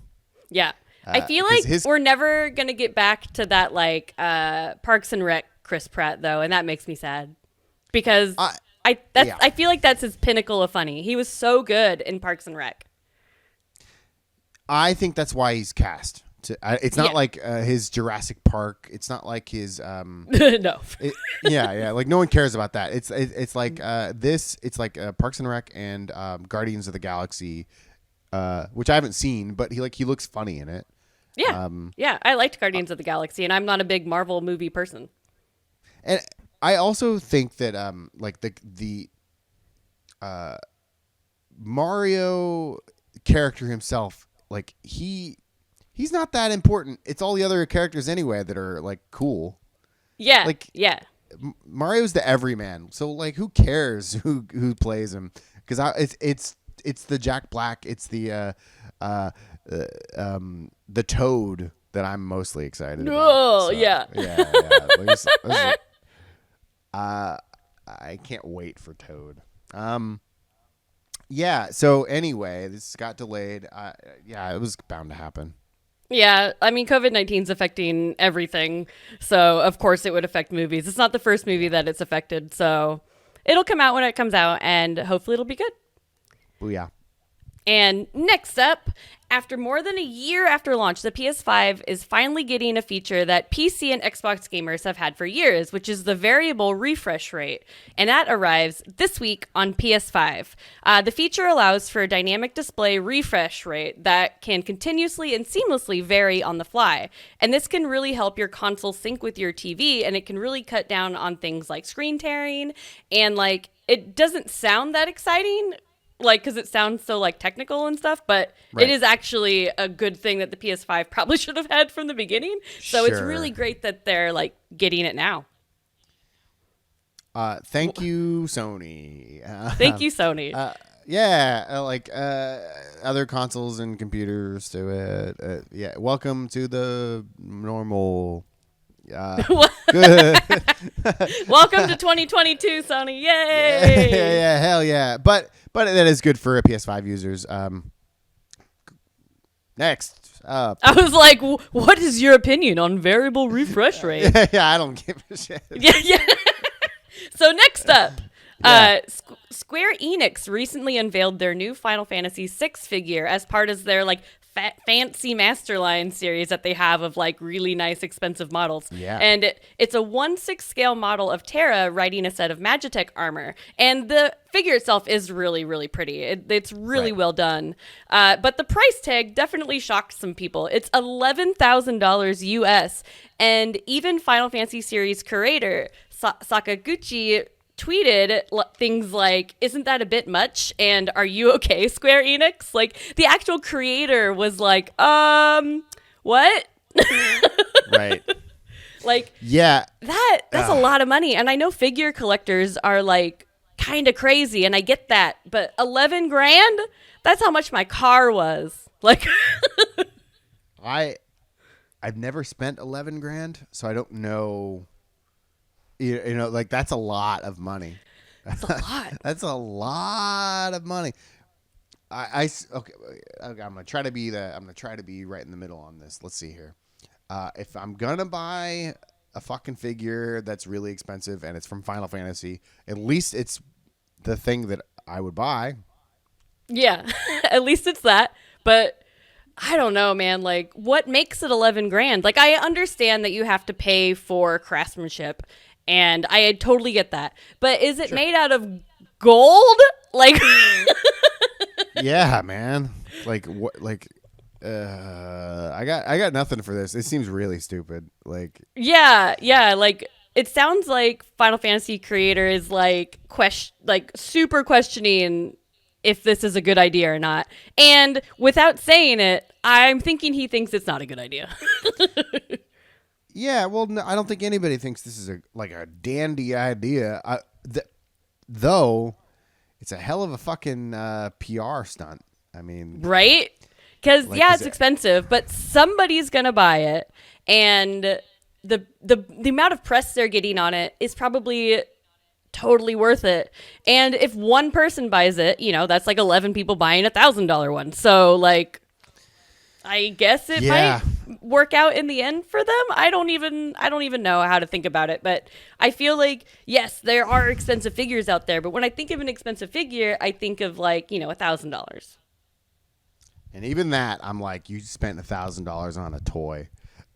Yeah. I feel like we're never gonna get back to that like Parks and Rec Chris Pratt though, and that makes me sad. Because I feel like that's his pinnacle of funny. He was so good in Parks and Rec. I think that's why he's cast. It's not like his Jurassic Park. It's not like his no. Like no one cares about that. It's like this. It's like Parks and Rec and Guardians of the Galaxy, which I haven't seen, but he looks funny in it. Yeah, I liked Guardians of the Galaxy, and I'm not a big Marvel movie person. And I also think that like the Mario character himself, like he's not that important. It's all the other characters anyway that are like cool. Yeah, like yeah. Mario's the everyman, so like who cares who plays him? Because it's the Jack Black, it's the Toad that I'm mostly excited about. Oh, so, yeah. I can't wait for Toad. Yeah. So anyway, this got delayed. It was bound to happen. Yeah, I mean, COVID-19 is affecting everything, so of course it would affect movies. It's not the first movie that it's affected, so it'll come out when it comes out, and hopefully it'll be good. Booyah. And next up, after more than a year after launch, the PS5 is finally getting a feature that PC and Xbox gamers have had for years, which is the variable refresh rate. And that arrives this week on PS5. The feature allows for a dynamic display refresh rate that can continuously and seamlessly vary on the fly. And this can really help your console sync with your TV, and it can really cut down on things like screen tearing. And like, it doesn't sound that exciting, like, because it sounds so like technical and stuff, but It is actually a good thing that the PS5 probably should have had from the beginning. So It's really great that they're like getting it now. Thank you, Sony. Thank you, Sony. Other consoles and computers to it. Welcome to the normal. Good. Welcome to 2022, Sony. Yay! Yeah, hell yeah. But that is good for PS5 users. Next up. I was like, what is your opinion on variable refresh rate? Yeah, I don't give a shit. Yeah. So next up, Square-Enix recently unveiled their new Final Fantasy VI figure as part of their like fancy Masterline series that they have of like really nice expensive models. Yeah. And it's a 1/6 scale model of Terra riding a set of Magitech armor. And the figure itself is really, really pretty. It's really well done. But the price tag definitely shocked some people. It's $11,000 US. And even Final Fantasy series curator Sakaguchi tweeted things like, "Isn't that a bit much?" and "Are you okay, Square-Enix?" Like the actual creator was like, what? Right. Like, yeah, that's a lot of money, and I know figure collectors are like kind of crazy, and I get that, but 11 grand? That's how much my car was. Like, I've never spent 11 grand, so I don't know. You know, like that's a lot of money. that's a lot. That's a lot of money. Okay. I'm gonna try to be right in the middle on this. Let's see here. If I'm gonna buy a fucking figure that's really expensive and it's from Final Fantasy, at least it's the thing that I would buy. Yeah, at least it's that. But I don't know, man. Like, what makes it 11 grand? Like, I understand that you have to pay for craftsmanship, and I totally get that. But is it made out of gold? Like, yeah, man. Like what? Like, I got nothing for this. It seems really stupid. Like, yeah. Like, it sounds like Final Fantasy creator is like super questioning if this is a good idea or not. And without saying it, I'm thinking he thinks it's not a good idea. yeah, well, no, I don't think anybody thinks this is a dandy idea. Though, it's a hell of a fucking PR stunt. I mean, right? Because it's expensive, but somebody's gonna buy it, and the amount of press they're getting on it is probably totally worth it. And if one person buys it, that's like 11 people buying $1,000 one. So like, I guess it might work out in the end for them. I don't even know how to think about it, but I feel like, yes, there are expensive figures out there, but when I think of an expensive figure, I think of like, $1,000. And even that, I'm like, you spent $1,000 on a toy.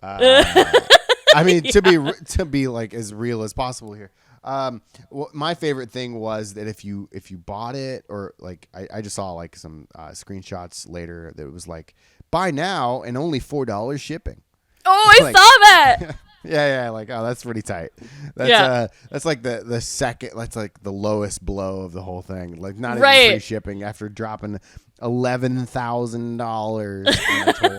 I mean, to be like as real as possible here. My favorite thing was that if you bought it, or like I just saw like some screenshots later that it was like, buy now and only $4 shipping. Oh, I saw that. Yeah, like, oh, that's pretty tight. That's like the second, that's like the lowest blow of the whole thing. Like, not even free shipping after dropping $11,000 on a toy.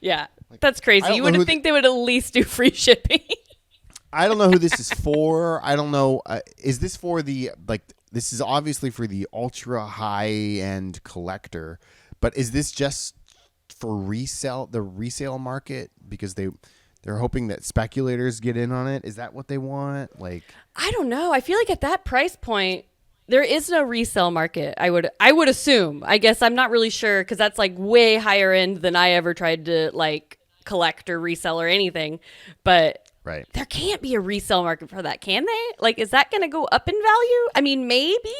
Yeah, that's crazy. You would think they would at least do free shipping. I don't know who this is for. I don't know. Is this for the, like, this is obviously for the ultra high end collector, but is this just for the resale market, because they're hoping that speculators get in on it? Is that what they want? Like, I don't know. I feel like at that price point, there is no resale market. I would assume. I guess I'm not really sure, because that's like way higher end than I ever tried to like collect or resell or anything. But there can't be a resale market for that, can they? Like, is that going to go up in value? I mean, maybe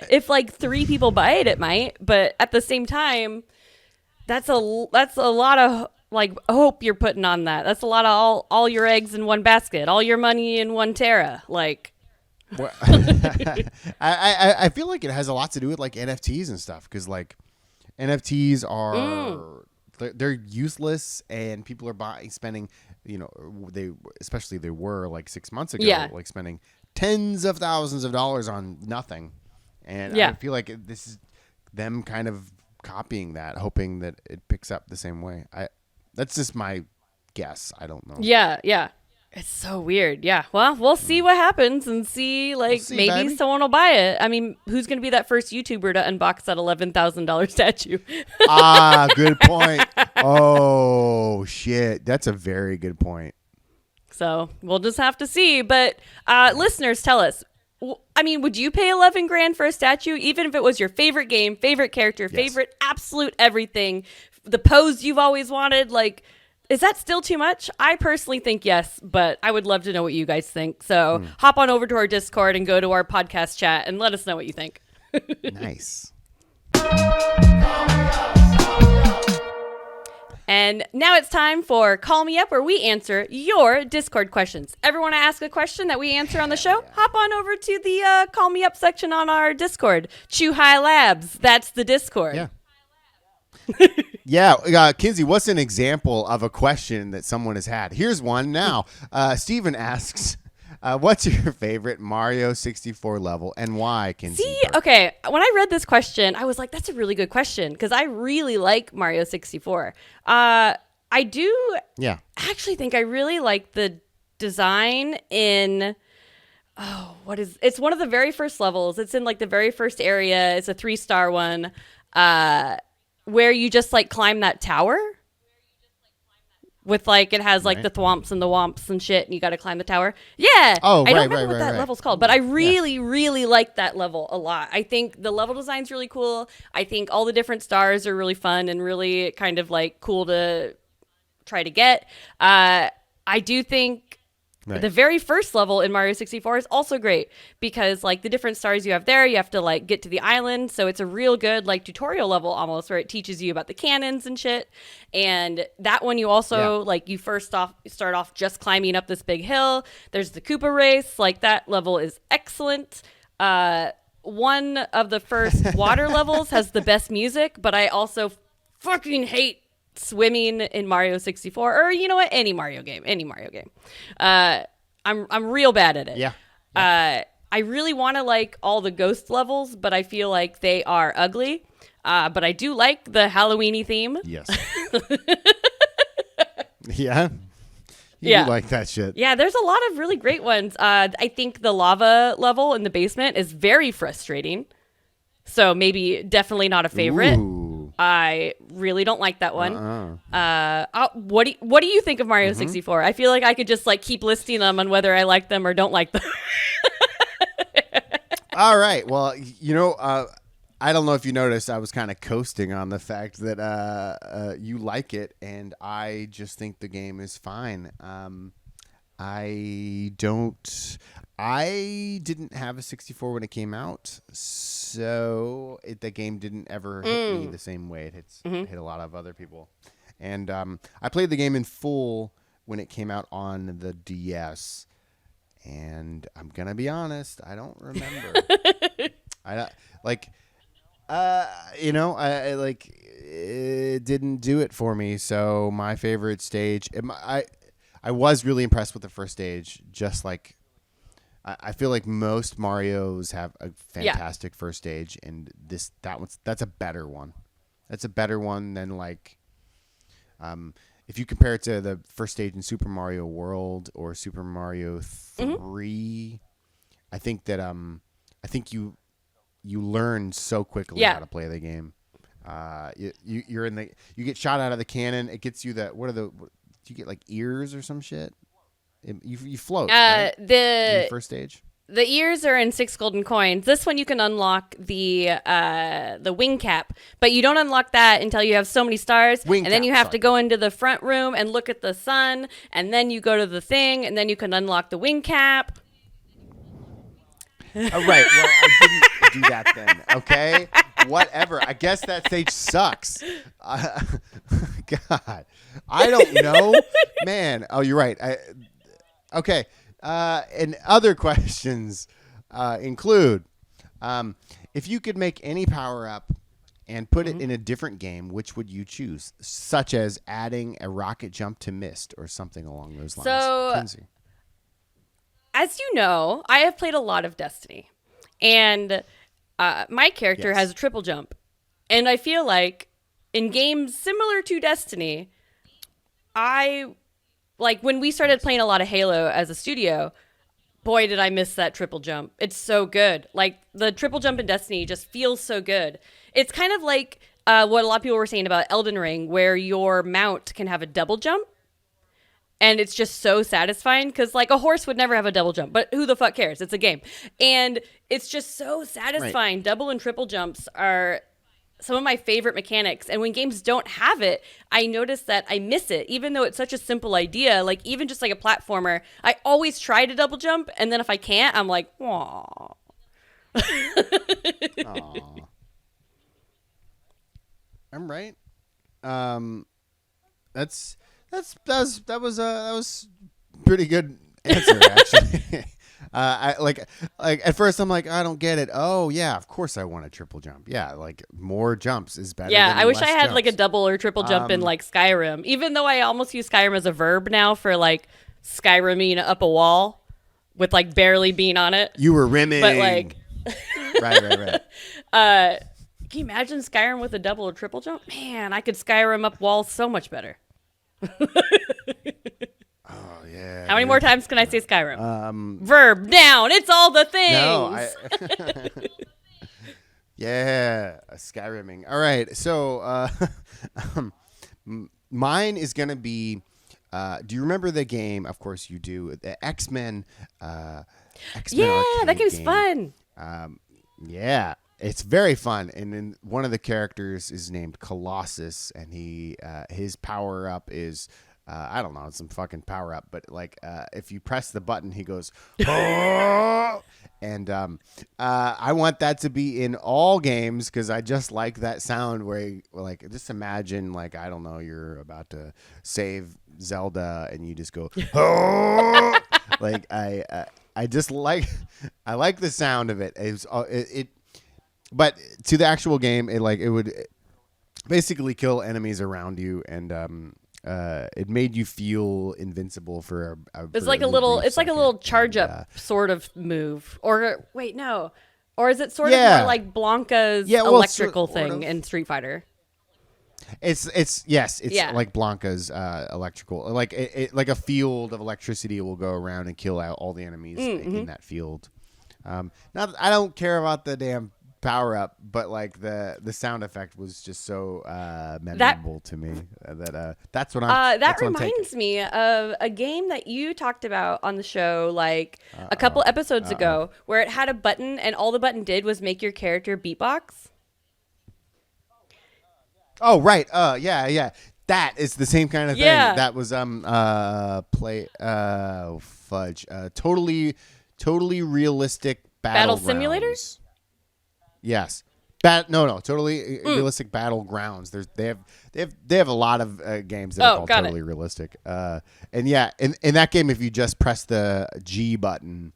if like 3 people buy it, it might. But at the same time, that's a lot of like hope you're putting on that. That's a lot of all your eggs in one basket, all your money in one Terra. Like, well, I feel like it has a lot to do with like NFTs and stuff, because like NFTs are they're useless, and people are spending, they were like 6 months ago, like spending tens of thousands of dollars on nothing, and I feel like this is them kind of copying that, hoping that it picks up the same way. That's just my guess. I don't know. Yeah. It's so weird. Yeah. Well, we'll see what happens and see, like, maybe baby. Someone will buy it. I mean, who's going to be that first YouTuber to unbox that $11,000 statue? Good point. Oh, shit. That's a very good point. So we'll just have to see. But listeners, tell us. I mean, would you pay 11 grand for a statue, even if it was your favorite game, favorite character, favorite absolute everything, the pose you've always wanted? Like, is that still too much? I personally think yes, but I would love to know what you guys think. So hop on over to our Discord and go to our podcast chat and let us know what you think. Nice. And now it's time for Call Me Up, where we answer your Discord questions. Ever want to ask a question that we answer on the show? Hop on over to the Call Me Up section on our Discord. Chew High Labs. That's the Discord. Yeah. Kinsey, what's an example of a question that someone has had? Here's one now. Steven asks, What's your favorite Mario 64 level and why, Kinsey? See, okay, when I read this question, I was like, that's a really good question because I really like Mario 64. I do actually think I really like the design in it's one of the very first levels. It's in like the very first area. It's a 3-star one where you just like climb that tower with like it has like the thwomps and the womps and shit and you got to climb the tower. Yeah. I don't remember what that level's called, but I really really like that level a lot. I think the level design's really cool. I think all the different stars are really fun and really kind of like cool to try to get. I do think the very first level in Mario 64 is also great because like the different stars you have there, you have to like get to the island. So it's a real good like tutorial level almost where it teaches you about the cannons and shit. And that one you also like you start off just climbing up this big hill. There's the Koopa race. Like that level is excellent. One of the first water levels has the best music, but I also fucking hate swimming in Mario 64 or you know what, any Mario game. I'm real bad at it. I really want to like all the ghost levels, but I feel like they are ugly. But I do like the Halloween-y theme. Yes. You do like that shit. Yeah, there's a lot of really great ones. I think the lava level in the basement is very frustrating. So maybe definitely not a favorite. Ooh. I really don't like that one. What do you think of Mario 64? I feel like I could just like keep listing them on whether I like them or don't like them. All right. Well, you know, I don't know if you noticed, I was kind of coasting on the fact that you like it, and I just think the game is fine. I didn't have a 64 when it came out, so the game didn't ever hit me the same way it hit a lot of other people. And I played the game in full when it came out on the DS, and I'm gonna be honest, I don't remember. It didn't do it for me. So my favorite stage, I was really impressed with the first stage. Just like I feel like most Marios have a fantastic first stage, and that's a better one. That's a better one than like, if you compare it to the first stage in Super Mario World or Super Mario 3, I think that you learn so quickly how to play the game. You get shot out of the cannon. It gets you do you get like ears or some shit? You float. Right? In the first stage. The ears are in 6 golden coins. This one you can unlock the wing cap, but you don't unlock that until you have so many stars. Then you have to go into the front room and look at the sun, and then you go to the thing, and then you can unlock the wing cap. Right. Well, I didn't do that then. Okay. Whatever. I guess that stage sucks. God, I don't know, man. Oh, you're right. Okay. And other questions include, if you could make any power up and put it in a different game, which would you choose? Such as adding a rocket jump to Mist or something along those lines. So, Kinsey. As you know, I have played a lot of Destiny, and my character has a triple jump. And I feel like in games similar to Destiny, when we started playing a lot of Halo as a studio, boy, did I miss that triple jump. It's so good. Like, the triple jump in Destiny just feels so good. It's kind of like what a lot of people were saying about Elden Ring, where your mount can have a double jump. And it's just so satisfying because, like, a horse would never have a double jump, but who the fuck cares? It's a game. And it's just so satisfying. Right. Double and triple jumps are some of my favorite mechanics. And when games don't have it, I notice that I miss it, even though it's such a simple idea. Like, even just like a platformer, I always try to double jump. And then if I can't, I'm like, aw. I'm right. That was pretty good answer, actually. I at first I'm like, I don't get it. Oh yeah, of course I want a triple jump. Yeah, like more jumps is better. Yeah, than I wish I had jumps. like a double or triple jump in like Skyrim. Even though I almost use Skyrim as a verb now for like Skyriming up a wall, with like barely being on it. You were rimming. But like, right. can you imagine Skyrim with a double or triple jump? Man, I could Skyrim up walls so much better. Oh yeah. How many more times can I say Skyrim? Verb down. It's all the things. No, yeah, Skyrimming. All right, so mine is gonna be. Do you remember the game? Of course you do. The X-Men. Yeah, that game's fun. Yeah, it's very fun. And then one of the characters is named Colossus, and his power up is. I don't know, it's some fucking power up, but like if you press the button, he goes, oh! And I want that to be in all games because I just like that sound where, like, just imagine, like, I don't know, you're about to save Zelda and you just go, oh! Like I just like the sound of it. But to the actual game, it would basically kill enemies around you and it made you feel invincible for it's like a little charge up sort of move. Or wait, no. Or is it sort of more like Blanca's electrical thing in Street Fighter? It's like Blanca's electrical. Like it like a field of electricity will go around and kill out all the enemies in that field. Now I don't care about the damn power up, but like the sound effect was just so memorable to me that's what I'm that reminds me of a game that you talked about on the show like a couple episodes ago where it had a button and all the button did was make your character beatbox. Oh right, yeah. That is the same kind of thing. That was totally realistic Battle Simulator? Yes. Totally realistic battlegrounds. They have a lot of games that are called totally realistic. And yeah, in that game, if you just press the G button,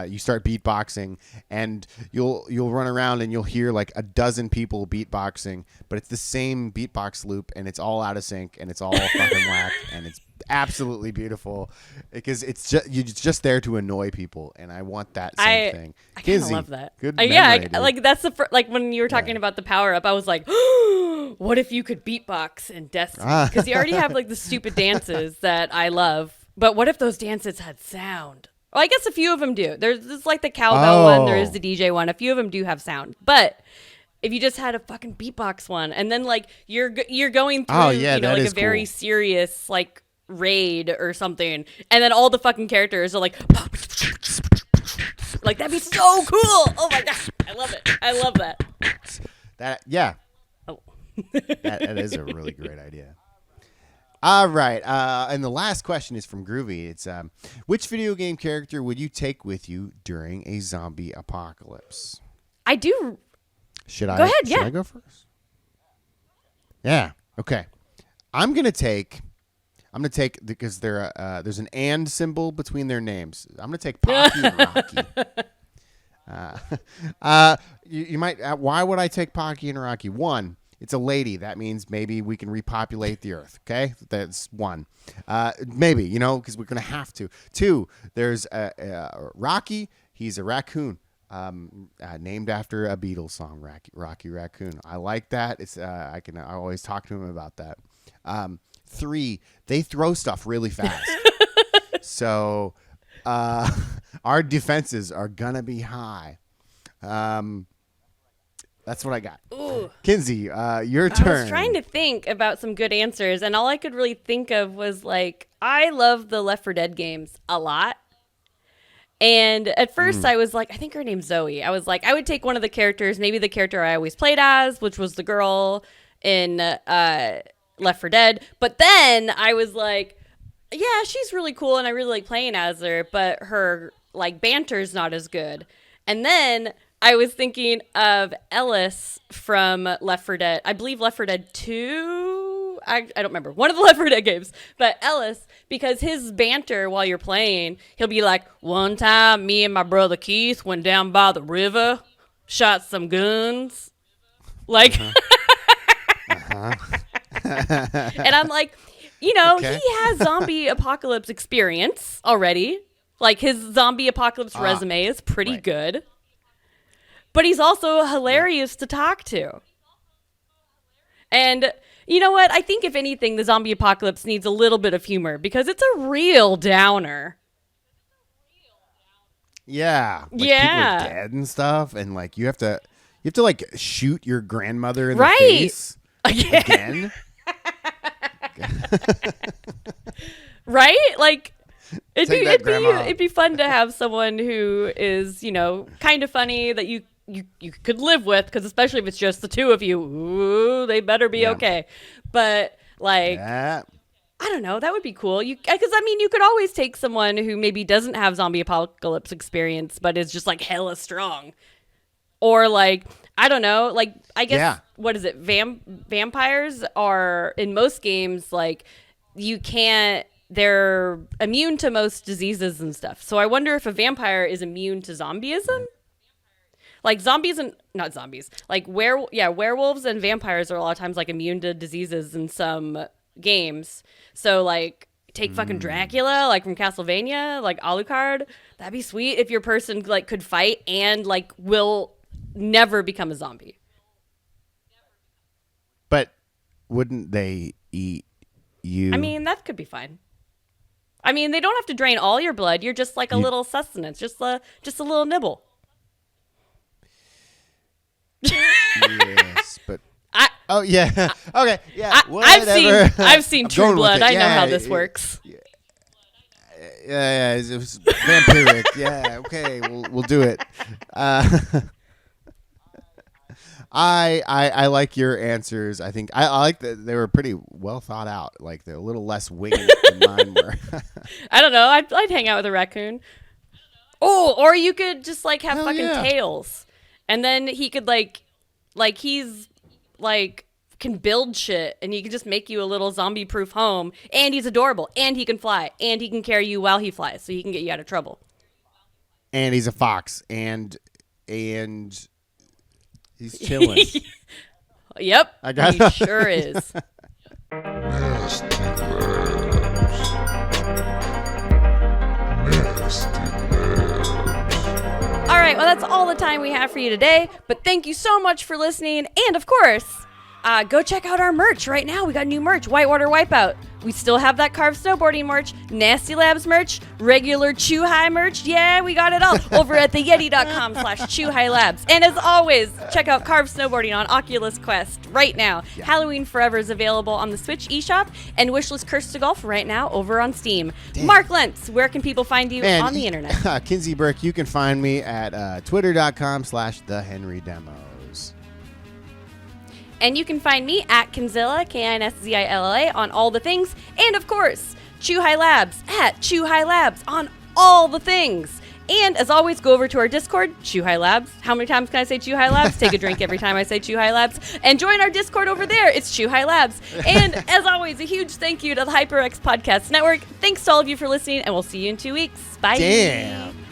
you start beatboxing, and you'll run around and you'll hear like a dozen people beatboxing, but it's the same beatbox loop, and it's all out of sync, and it's all fucking whack, and it's absolutely beautiful because you're just there to annoy people, and I want that same thing. I kind of love that. Good memory, like that's like when you were talking about the power up, I was like, what if you could beatbox in Destiny? Because you already have like the stupid dances that I love, but what if those dances had sound? Well, I guess a few of them do. There's like the cowbell one, there is the DJ one. A few of them do have sound, but if you just had a fucking beatbox one, and then like you're going through, like a very serious like raid or something, and then all the fucking characters are like that'd be so cool. Oh my gosh, I love it. I love that. That is a really great idea. All right, and the last question is from Groovy. It's which video game character would you take with you during a zombie apocalypse? I do. Should I go ahead? Should I go first? Yeah. Okay. I'm gonna take because there's an and symbol between their names. I'm gonna take Pocky and Rocky. You might. Why would I take Pocky and Rocky? One, it's a lady. That means maybe we can repopulate the earth. Okay, that's one. Maybe because we're gonna have to. Two, there's Rocky. He's a raccoon. Named after a Beatles song, Rocky Raccoon. I like that. It's I always talk to him about that. Three, they throw stuff really fast. So our defenses are gonna be high. That's what I got. Ooh. Kinsey, your turn. I was trying to think about some good answers, and all I could really think of was like, I love the Left 4 Dead games a lot. And at first I was like, I think her name's Zoe. I was like, I would take one of the characters, maybe the character I always played as, which was the girl in Left 4 Dead. But then I was like, yeah, she's really cool and I really like playing as her, but her like banter's not as good. And then I was thinking of Ellis from Left 4 Dead. I believe Left 4 Dead 2. I don't remember. One of the Left 4 Dead games. But Ellis, because his banter while you're playing, he'll be like, one time me and my brother Keith went down by the river, shot some guns. Like, and I'm like, he has zombie apocalypse experience already. Like, his zombie apocalypse resume is pretty good. But he's also hilarious to talk to. And you know what? I think, if anything, the zombie apocalypse needs a little bit of humor because it's a real downer. Yeah. Like, people are dead and stuff, and like you have to like shoot your grandmother in the face again. Right? Like, it'd be fun to have someone who is, you know, kind of funny that you could live with, because especially if it's just the two of you, ooh, they better be okay. But like, I don't know, that would be cool. Because I mean, you could always take someone who maybe doesn't have zombie apocalypse experience, but is just like hella strong, or like, I don't know, like, I guess what is it? Vampires are in most games like they're immune to most diseases and stuff. So I wonder if a vampire is immune to zombieism. Like not zombies. Like werewolves and vampires are a lot of times like immune to diseases in some games. So like take fucking Dracula, like from Castlevania, like Alucard. That'd be sweet if your person like could fight and like will never become a zombie. But wouldn't they eat you? I mean, that could be fine. I mean, they don't have to drain all your blood. You're just like a little sustenance, just a little nibble. Yes, but okay, yeah. I've seen True Blood. I know how this works. Yeah, it was vampiric. Yeah, okay, we'll do it. I like your answers. I think I like that they were pretty well thought out. Like, they're a little less winged than mine were. I don't know. I'd hang out with a raccoon. Oh, or you could just like have tails. And then he could like he's like can build shit, and he can just make you a little zombie-proof home. And he's adorable, and he can fly, and he can carry you while he flies, so he can get you out of trouble. And he's a fox, and he's chilling. Yep, I got he sure is. All right, well, that's all the time we have for you today. But thank you so much for listening. And, of course, go check out our merch right now. We got new merch, Whitewater Wipeout. We still have that carved snowboarding merch, Nasty Labs merch, regular Chew High merch. Yeah, we got it all over at theyeti.com/ChewHighLabs. And as always, check out Carved Snowboarding on Oculus Quest right now. Yeah. Halloween Forever is available on the Switch eShop, and Wishless Curse to Golf right now over on Steam. Damn. Mark Lentz, where can people find you on the internet? Kinsey Burke, you can find me at twitter.com/thehenrydemos. And you can find me at Kinzilla, Kinszilla, on all the things. And, of course, Chew High Labs at Chew High Labs on all the things. And, as always, go over to our Discord, Chew High Labs. How many times can I say Chew High Labs? Take a drink every time I say Chew High Labs. And join our Discord over there. It's Chew High Labs. And, as always, a huge thank you to the HyperX Podcast Network. Thanks to all of you for listening, and we'll see you in 2 weeks. Bye. Damn.